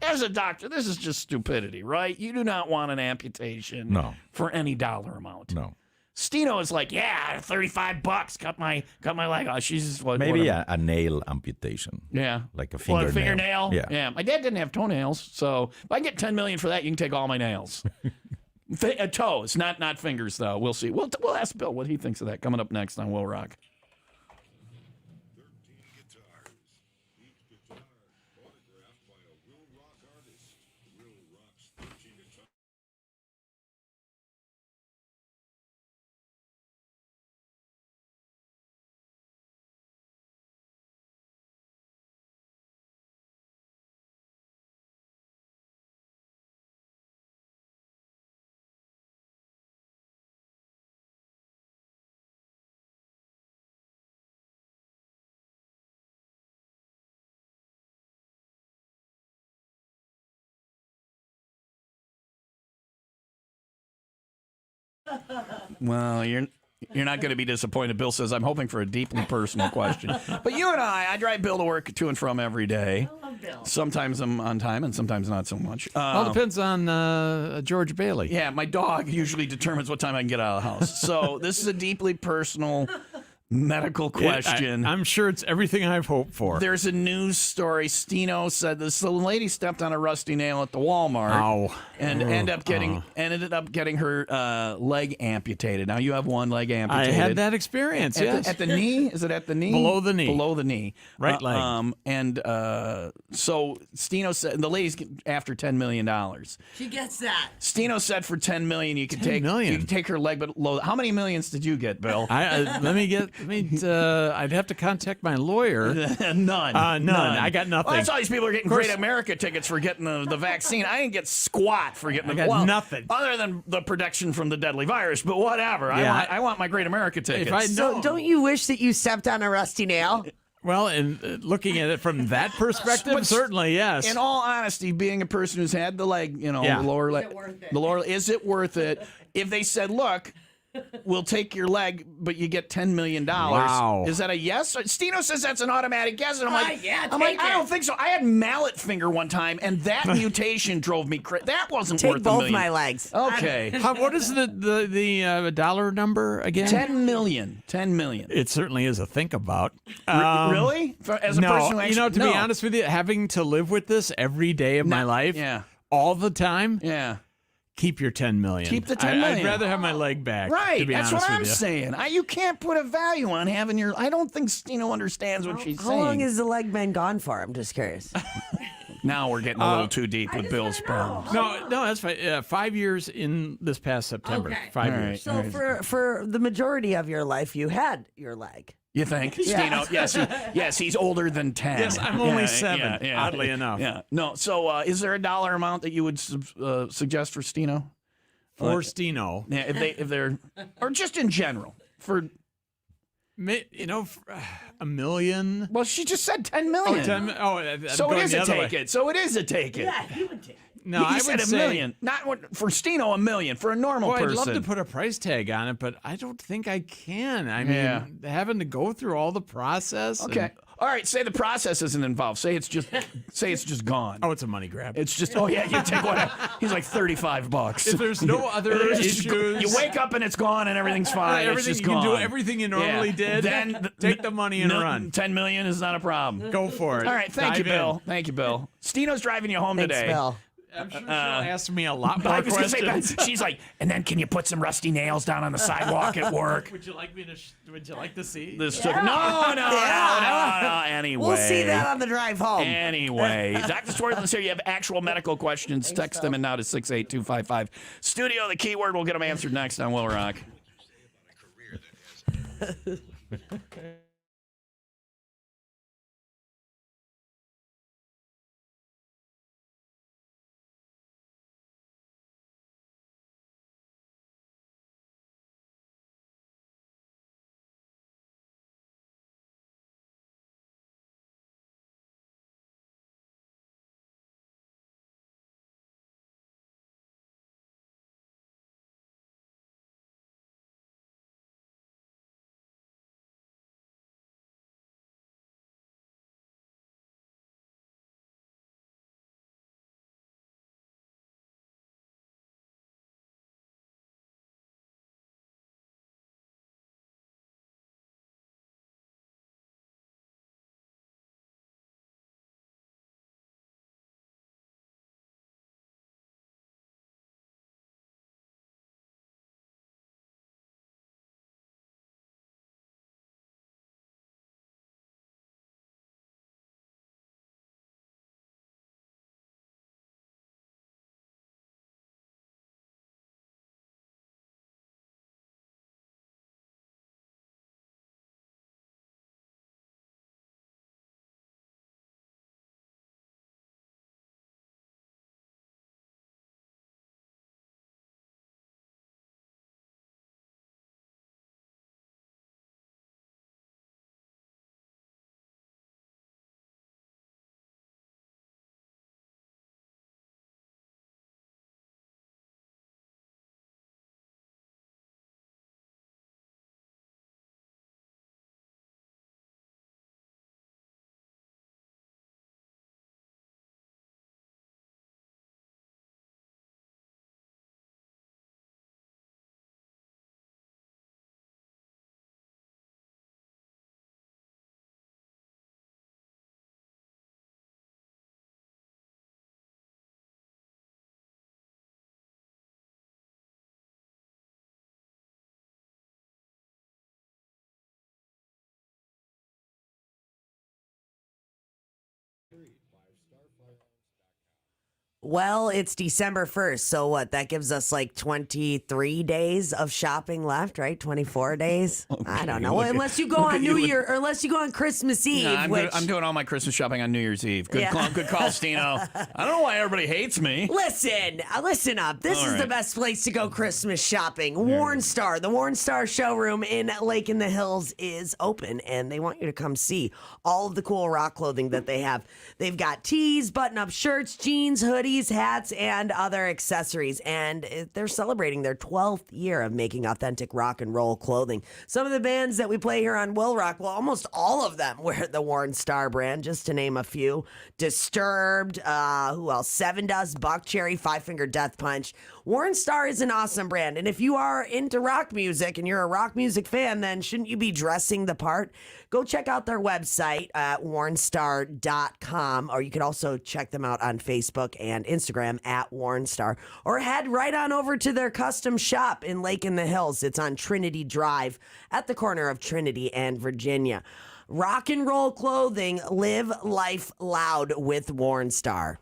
as a doctor, this is just stupidity, right? You do not want an amputation for any dollar amount. No. Stino is like, yeah, $35, cut my leg off. She's what, Maybe whatever. a nail amputation. Yeah. Like a fingernail. Well, a fingernail? Yeah. My dad didn't have toenails, so if I get $10 million for that, you can take all my nails. Toes, not fingers, though. We'll see. We'll ask Bill what he thinks of that coming up next on Will Rock. 13 guitars. Each guitar autographed by a Will Rock artist. Will Rock's 13 guitars. Well, You're not going to be disappointed. Bill says, I'm hoping for a deeply personal question. But you and I drive Bill to work to and from every day. I love Bill. Sometimes I'm on time and sometimes not so much. All depends on George Bailey. Yeah, my dog usually determines what time I can get out of the house. So this is a deeply personal medical question. I'm sure it's everything I've hoped for. There's a news story. Stino said this little lady stepped on a rusty nail at the Walmart. Ow. And ended up getting her leg amputated. Now you have one leg amputated. I had that experience, yes. At the knee? Is it at the knee? Below the knee. Below the knee. Right leg. So Stino said the lady's after $10 million. She gets that. Stino said for $10 million you could $10 million? you could take her leg, but low. How many millions did you get, Bill? I'd have to contact my lawyer. None. None. I got nothing. Well, that's all these people are getting Great America tickets for getting the vaccine. I didn't get squat for getting I got nothing. Other than the protection from the deadly virus, but whatever. Yeah. I want my Great America tickets. If I know, So don't you wish that you stepped on a rusty nail? well, and looking at it from that perspective, But certainly yes. In all honesty, being a person who's had the leg, Yeah. the lower leg, Is it worth it? is it worth it? If they said, look, we'll take your leg, but you get $10 million. Wow. Is that a yes? Stino says that's an automatic yes, and I'm like, yeah, I'm like, take I it. don't think so. I had mallet finger one time, and that mutation drove me crazy. That wasn't Take worth both $1 million. my legs. Okay, What is the dollar number again? 10 million. 10 million. It certainly is a think about. Really? As a No, person who actually, to be honest with you, having to live with this every day of my life, yeah. all the time, Yeah. keep your 10 million. Keep the 10 million. I'd rather have my leg back. Right, To be that's honest what I'm with you. saying. You can't put a value on having your. I don't think Stino understands what she's How saying. long has the leg been gone for? I'm just curious. Now we're getting a little too deep with Bill's problems. No, that's fine. 5 years in this past September. Okay. 5 All years. right. So for the majority of your life, you had your leg. You think, Stino? Yes, he's older than 10. Yes, I'm only 7, oddly enough. Yeah, no. So, is there a dollar amount that you would suggest for Stino? For Stino. Yeah, if they're, or just in general for. $1 million. Well, she just said 10 million. So it is a take it. So it is a take it. Yeah, you would take. No, I He said would a say, million. Not for Stino, $1 million. For a normal Well, I'd person. love to put a price tag on it, but I don't think I can. I Yeah. mean, having to go through all the process. Okay. and- All right. Say the process isn't involved. Say it's just gone. oh, it's a money grab. It's just. Oh yeah. You take one. He's like $35. If there's no other issues, You wake up and it's gone and everything's fine. everything it's just you can do gone. everything you normally did. Then take the money and run. 10 million is not a problem. Go for it. All right. Thank you, Dive in. Bill. Thank you, Bill. Stino's driving you home Thanks, today. Bill. I'm sure she'll ask me a lot I more was gonna say, questions. she's like, and then can you put some rusty nails down on the sidewalk at work? Would you like me to? Would you like to see? This took no. Anyway, We'll see that on the drive home. Anyway, Dr. Swerdlin's here. You have actual medical questions. Text them in now to 68255. Studio, the keyword. We'll get them answered next on Will Rock. Well, it's December 1st, so what? That gives us like 23 days of shopping left, right? 24 days? I don't know. look at- Unless you go on New Year, or unless you go on Christmas Eve, No, which... I'm doing all my Christmas shopping on New Year's Eve. Good Yeah. call, Stino. I don't know why everybody hates me. Listen up. This All is the right. best place to go Christmas shopping. Warren Star. The Warren Star showroom in Lake in the Hills is open, and they want you to come see all of the cool rock clothing that they have. They've got tees, button-up shirts, jeans, hoodies, hats, and other accessories. And they're celebrating their 12th year of making authentic rock and roll clothing. Some of the bands that we play here on Will Rock, well, almost all of them wear the Warren Star brand, just to name a few. Disturbed, who else? Seven Dust, Buck Cherry, Five Finger Death Punch. Warren Star is an awesome brand. And if you are into rock music and you're a rock music fan, then shouldn't you be dressing the part? Go check out their website at warrenstar.com, or you can also check them out on Facebook and Instagram at Warren Star, or head right on over to their custom shop in Lake in the Hills. It's on Trinity Drive at the corner of Trinity and Virginia. Rock and roll clothing, live life loud with Warren Star.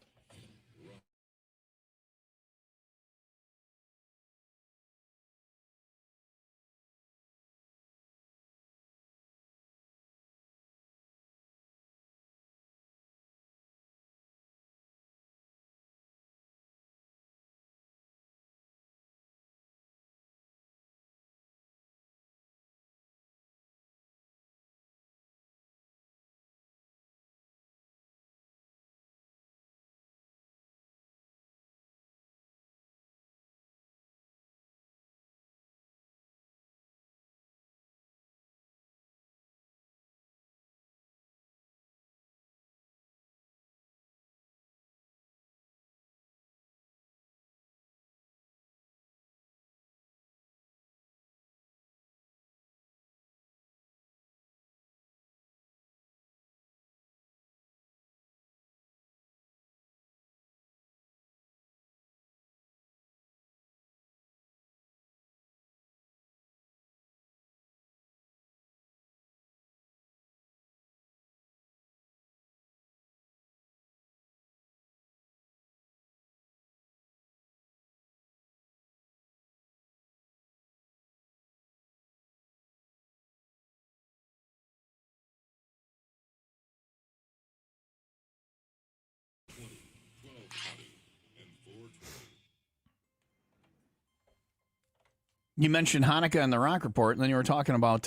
You mentioned Hanukkah in the Rock Report, and then you were talking about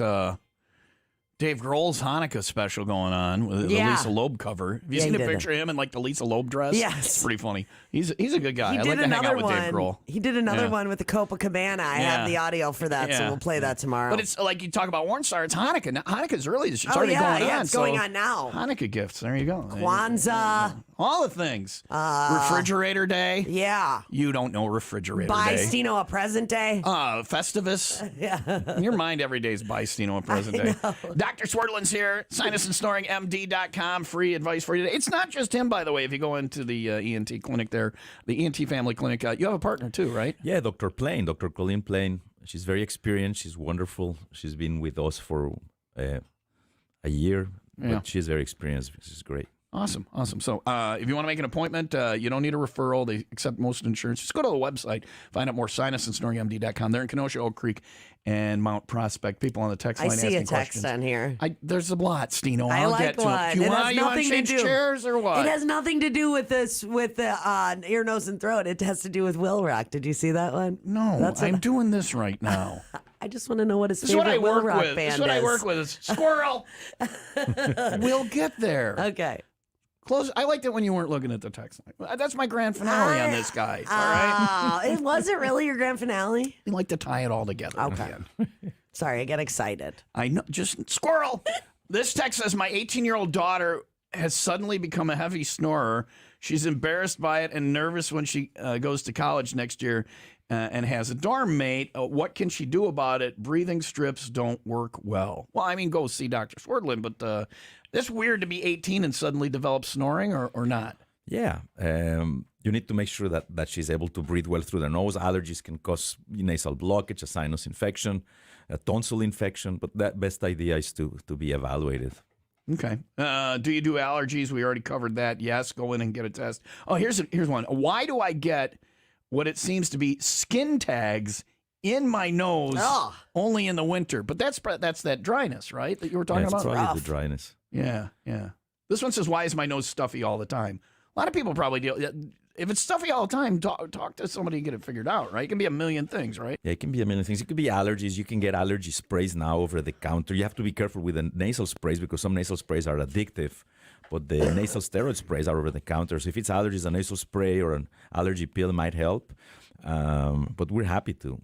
Dave Grohl's Hanukkah special going on with the Yeah. Lisa Loeb cover. Have you Yeah, seen he a did picture of him in like the Lisa Loeb dress? Yes. It's pretty funny. He's a good guy. He I did like to hang out another with Dave Grohl. He did another Yeah. one with the Copacabana. I Yeah. have the audio for that, so Yeah. we'll play that tomorrow. But it's like you talk about Warren Star. It's Hanukkah. Now, Hanukkah's early. It's Oh, already yeah, going yeah, on. it's going so on now. Hanukkah gifts. There you go. Kwanzaa. All the things. Refrigerator Day. Yeah. You don't know Refrigerator Buy Day. Stino a present day. Festivus. Yeah. In your mind, every day is buy Stino a present day. Dr. Swerdlin's here. Sinus and Snoring MD.com. Free advice for you today. It's not just him, by the way. If you go into the ENT clinic there, the ENT family clinic, you have a partner too, right? Yeah, Dr. Plain, Dr. Colleen Plain. She's very experienced. She's wonderful. She's been with us for a year, Yeah. but she's very experienced. She's great. Awesome. So if you want to make an appointment, you don't need a referral. They accept most insurance. Just go to the website, find out more, sinusandsnoringmd.com. They're in Kenosha, Oak Creek, and Mount Prospect. People on the text I line see asking a text questions. on here. There's a lot, Stino. I I'll like get to one. it. Do you It want has to nothing to change do. chairs or what? It has nothing to do with this, with the ear, nose, and throat. It has to do with Will Rock. Did you see that one? No, That's I'm what- doing this right now. I just want to know what his This is what I favorite Will work Rock with. band This is what I work with. Is squirrel. We'll get there. Okay. Close. I liked it when you weren't looking at the text line. That's my grand finale on this, guys. All right. It wasn't really your grand finale. We like to tie it all together. Okay. again. Sorry, I get excited. I know. Just squirrel. This text says my 18-year-old daughter has suddenly become a heavy snorer. She's embarrassed by it and nervous when she goes to college next year and has a dorm mate. What can she do about it? Breathing strips don't work well. Well, I mean, go see Dr. Swerdlin, but it's weird to be 18 and suddenly develop snoring or not. Yeah, you need to make sure that she's able to breathe well through the nose. Allergies can cause nasal blockage, a sinus infection, a tonsil infection, but the best idea is to be evaluated. Okay. Do you do allergies? We already covered that. Yes. Go in and get a test. Oh, here's one. Why do I get what it seems to be skin tags in my nose Ugh. only in the winter? But that's that dryness, right? That you were talking Yeah, it's about. probably rough. the dryness. Yeah. This one says, "Why is my nose stuffy all the time?" A lot of people probably deal. If it's stuffy all the time, talk to somebody and get it figured out, right? It can be a million things, right? Yeah, it can be a million things. It could be allergies. You can get allergy sprays now over the counter. You have to be careful with the nasal sprays because some nasal sprays are addictive, but the nasal steroid sprays are over the counter. So if it's allergies, a nasal spray or an allergy pill might help. But we're happy to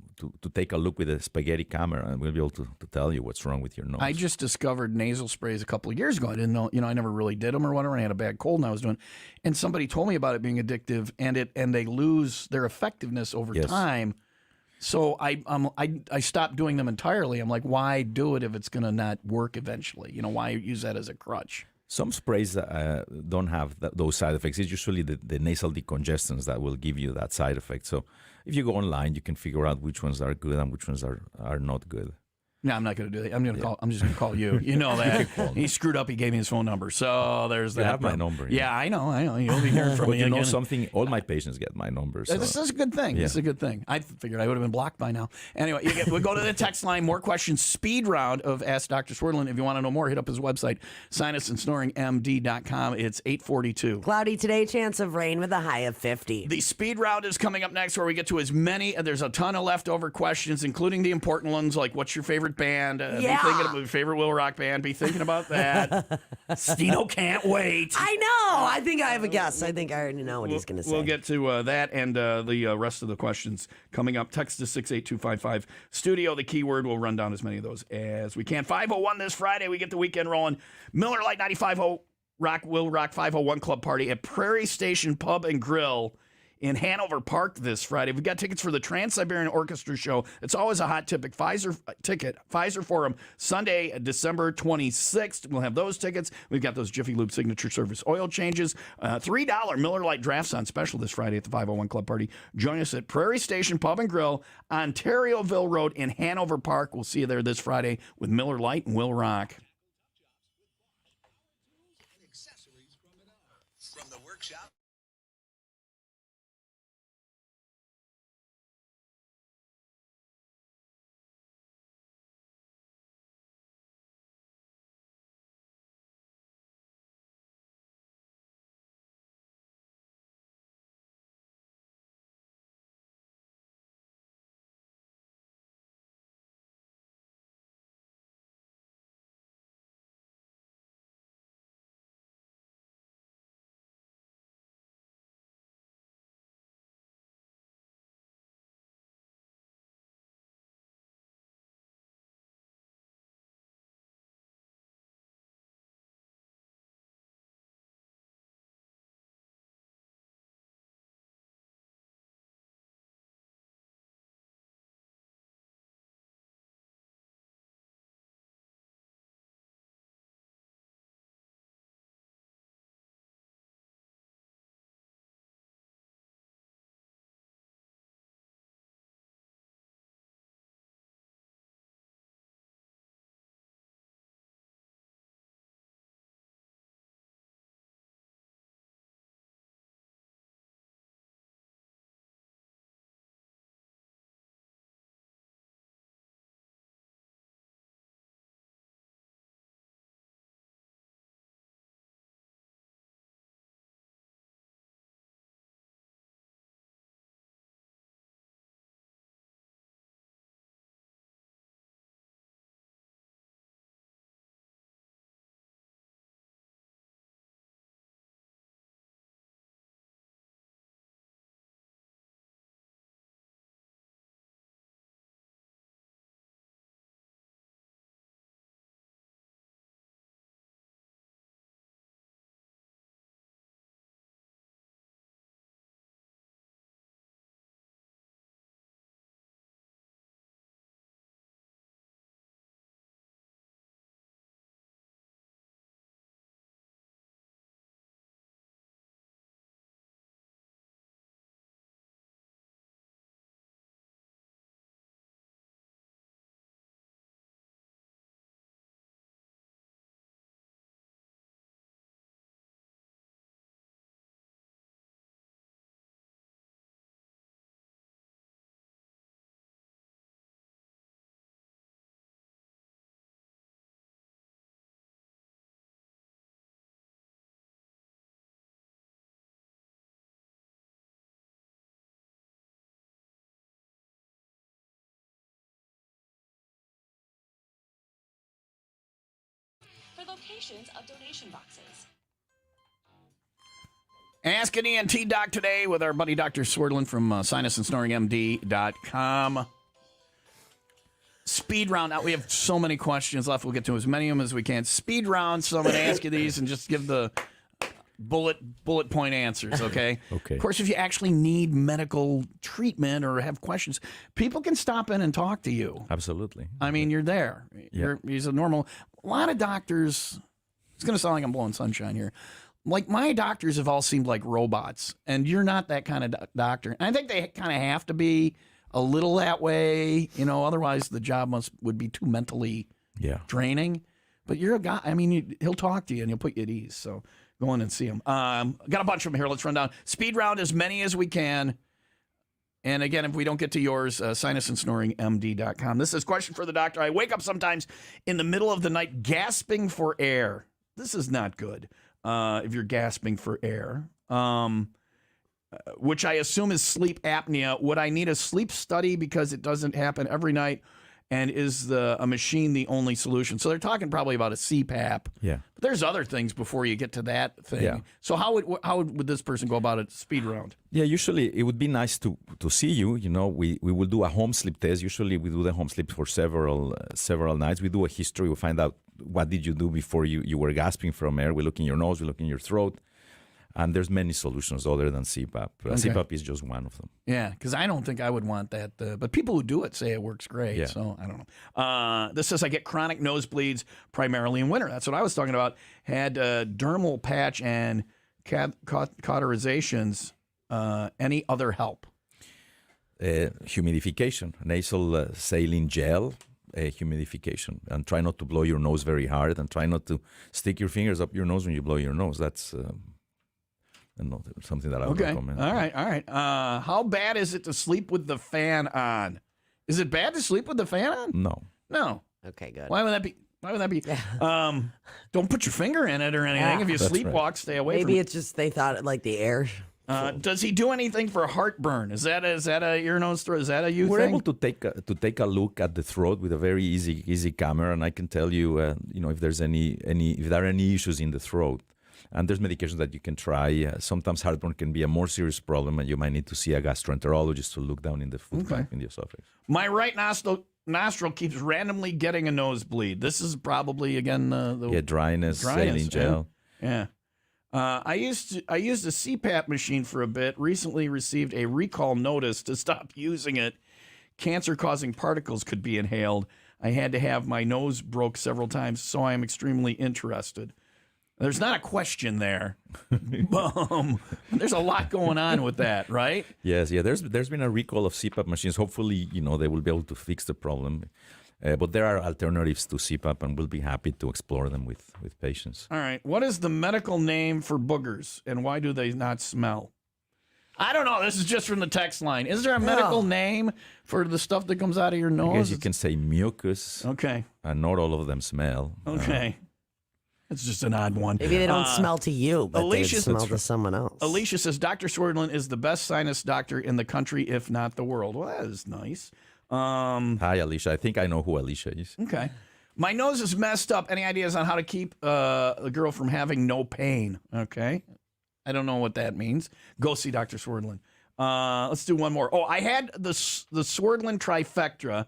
take a look with a spaghetti camera, and we'll be able to tell you what's wrong with your nose. I just discovered nasal sprays a couple of years ago. I didn't know, I never really did them or whatever. I had a bad cold and I was doing, and somebody told me about it being addictive, and they lose their effectiveness over Yes. time. So I stopped doing them entirely. I'm like, why do it if it's going to not work eventually? Why use that as a crutch? Some sprays don't have those side effects. It's usually the nasal decongestants that will give you that side effect. So if you go online, you can figure out which ones are good and which ones are not good. No, I'm not going to do that. I'm just going to call you. You know that. He screwed up. He gave me his phone number. So there's that. You have my number. Yeah, I know. You'll be hearing from But me you know again. something? All my patients get my number. So. This is a good thing. Yeah. This is a good thing. I figured I would have been blocked by now. Anyway, we'll go to the text line. More questions. Speed round of Ask Dr. Swerdlin. If you want to know more, hit up his website, sinusandSnoringMD.com. It's 8:42. Cloudy today, chance of rain with a high of 50. The speed round is coming up next, where we get to as many. There's a ton of leftover questions, including the important ones like what's your favorite band? Be thinking about your favorite Will Rock band. Be thinking about that. Stino can't wait. I know. I think I have a guess. I think I already know what he's going to say. We'll get to that and the rest of the questions coming up. Text to 68255 studio. The keyword. We'll run down as many of those as we can. 5:01 this Friday. We get the weekend rolling. Miller Lite 95.0 Rock Will Rock 501 Club Party at Prairie Station Pub and Grill in Hanover Park this Friday. We've got tickets for the Trans-Siberian Orchestra show. It's always a hot ticket. Pfizer Forum, Sunday, December 26th. We'll have those tickets. We've got those Jiffy Lube Signature Service oil changes. $3 Miller Lite drafts on special this Friday at the 501 Club Party. Join us at Prairie Station Pub and Grill, Ontarioville Road in Hanover Park. We'll see you there this Friday with Miller Lite and Will Rock. From the workshop. locations of donation boxes. Ask an ENT doc today with our buddy Dr. Swerdlin from Sinus and Snoring MD.com. Speed round. Now, we have so many questions left. We'll get to as many of them as we can. Speed round. So I'm going to ask you these and just give the bullet point answers, okay? Okay. Of course, if you actually need medical treatment or have questions, people can stop in and talk to you. Absolutely. I mean, you're there. Yeah. He's a normal. A lot of doctors. It's going to sound like I'm blowing sunshine here. Like, my doctors have all seemed like robots, and you're not that kind of doctor. And I think they kind of have to be a little that way, otherwise the job would be too mentally draining. But you're a guy. I mean, he'll talk to you and he'll put you at ease. So go in and see him. Got a bunch of them here. Let's run down. Speed round as many as we can. And again, if we don't get to yours, sinusandsnoringmd.com. This is a question for the doctor. I wake up sometimes in the middle of the night gasping for air. This is not good. If you're gasping for air, which I assume is sleep apnea. Would I need a sleep study because it doesn't happen every night? And is a machine the only solution? So they're talking probably about a CPAP. Yeah. But there's other things before you get to that thing. Yeah. So how would this person go about a speed round? Yeah, usually it would be nice to see you. We will do a home sleep test. Usually we do the home sleep for several nights. We do a history. We find out what did you do before you were gasping from air. We look in your nose. We look in your throat. And there's many solutions other than CPAP. CPAP is just one of them. Yeah, because I don't think I would want that. But people who do it say it works great. Yeah. So I don't know. This says I get chronic nosebleeds primarily in winter. That's what I was talking about. Had dermal patch and cauterizations. Any other help? Humidification, nasal saline gel, humidification. And try not to blow your nose very hard. And try not to stick your fingers up your nose when you blow your nose. That's... something that I would recommend. All right. How bad is it to sleep with the fan on? Is it bad to sleep with the fan on? No. Okay, good. Why would that be? Don't put your finger in it or anything. If you That's sleepwalk, right. stay away from Maybe it. it's just they thought like the air. Does he do anything for heartburn? Is that a ear, nose, throat? Is that a you We're thing? able to take a look at the throat with a very easy camera, and I can tell you, if there's if there are any issues in the throat. And there's medications that you can try. Sometimes heartburn can be a more serious problem, and you might need to see a gastroenterologist to look down in the food pipe in the esophagus. My right nostril keeps randomly getting a nosebleed. This is probably again the dryness, saline gel. Yeah. I used a CPAP machine for a bit. Recently received a recall notice to stop using it. Cancer-causing particles could be inhaled. I had to have my nose broke several times, so I am extremely interested. There's not a question there. There's a lot going on with that, right? Yes, there's been a recall of CPAP machines. Hopefully, they will be able to fix the problem. But there are alternatives to CPAP, and we'll be happy to explore them with patients. All right. What is the medical name for boogers, and why do they not smell? I don't know. This is just from the text line. Is there a medical name for the stuff that comes out of your nose? I guess you can say mucus. Okay. And not all of them smell. Okay. It's just an odd one. Maybe they don't smell to you, but they smell to someone else. Alicia says, Dr. Swerdlin is the best sinus doctor in the country, if not the world. Well, that is nice. Hi, Alicia. I think I know who Alicia is. Okay. My nose is messed up. Any ideas on how to keep a girl from having no pain? Okay. I don't know what that means. Go see Dr. Swerdlin. Let's do one more. Oh, I had the Swerdlin trifecta,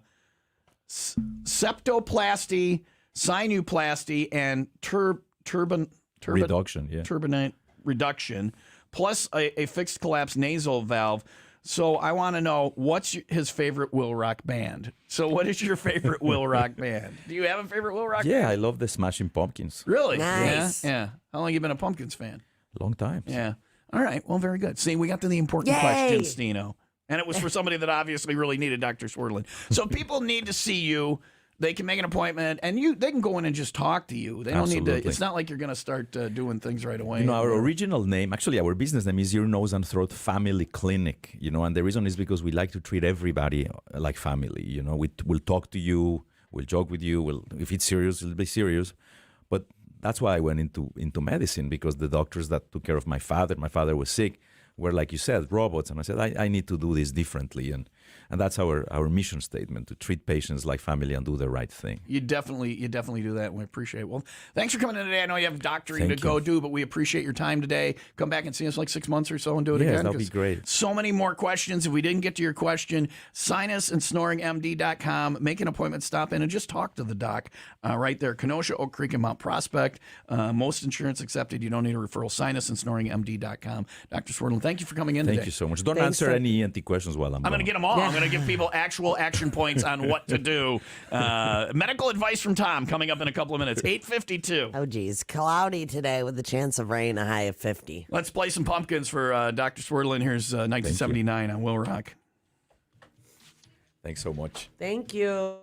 septoplasty, sinuplasty, and turbinate reduction, plus a fixed collapse nasal valve. So I want to know what's his favorite Will Rock band. So what is your favorite Will Rock band? Do you have a favorite Will Rock band? Yeah, I love the Smashing Pumpkins. Really? Nice. Yeah. How long have you been a Pumpkins fan? Long time. Yeah. All right. Well, very good. See, we got to the important question, Stino. And it was for somebody that obviously really needed Dr. Swerdlin. So people need to see you. They can make an appointment, and they can go in and just talk to you. They don't need to. It's not like you're going to start doing things right away. Our original name, actually, our business name is Ear, Nose, and Throat Family Clinic. And the reason is because we like to treat everybody like family. We'll talk to you, we'll joke with you. If it's serious, it'll be serious. But that's why I went into medicine, because the doctors that took care of my father was sick, were, like you said, robots. And I said, I need to do this differently. And And that's our mission statement, to treat patients like family and do the right thing. You definitely do that, and we appreciate it. Well, thanks for coming in today. I know you have doctoring Thank to go you. do, but we appreciate your time today. Come back and see us like 6 months or so and do it Yes, again. that'll be 'cause great. So many more questions. If we didn't get to your question, sinusandSnoringMD.com. Make an appointment, stop in, and just talk to the doc right there. Kenosha, Oak Creek, and Mount Prospect. Most insurance accepted. You don't need a referral. SinusandSnoringMD.com. Dr. Swerdlin, thank you for coming in today. Thank you so much. Don't Thanks answer for- any ENT questions while I'm I'm going to gone. get them all. I'm going to give people actual action points on what to do. Medical advice from Tom coming up in a couple of minutes. 8:52. Oh, geez. Cloudy today with a chance of rain, a high of 50. Let's play some pumpkins for Dr. Swerdlin. Here's 1979 on Will Rock. Thanks so much. Thank you.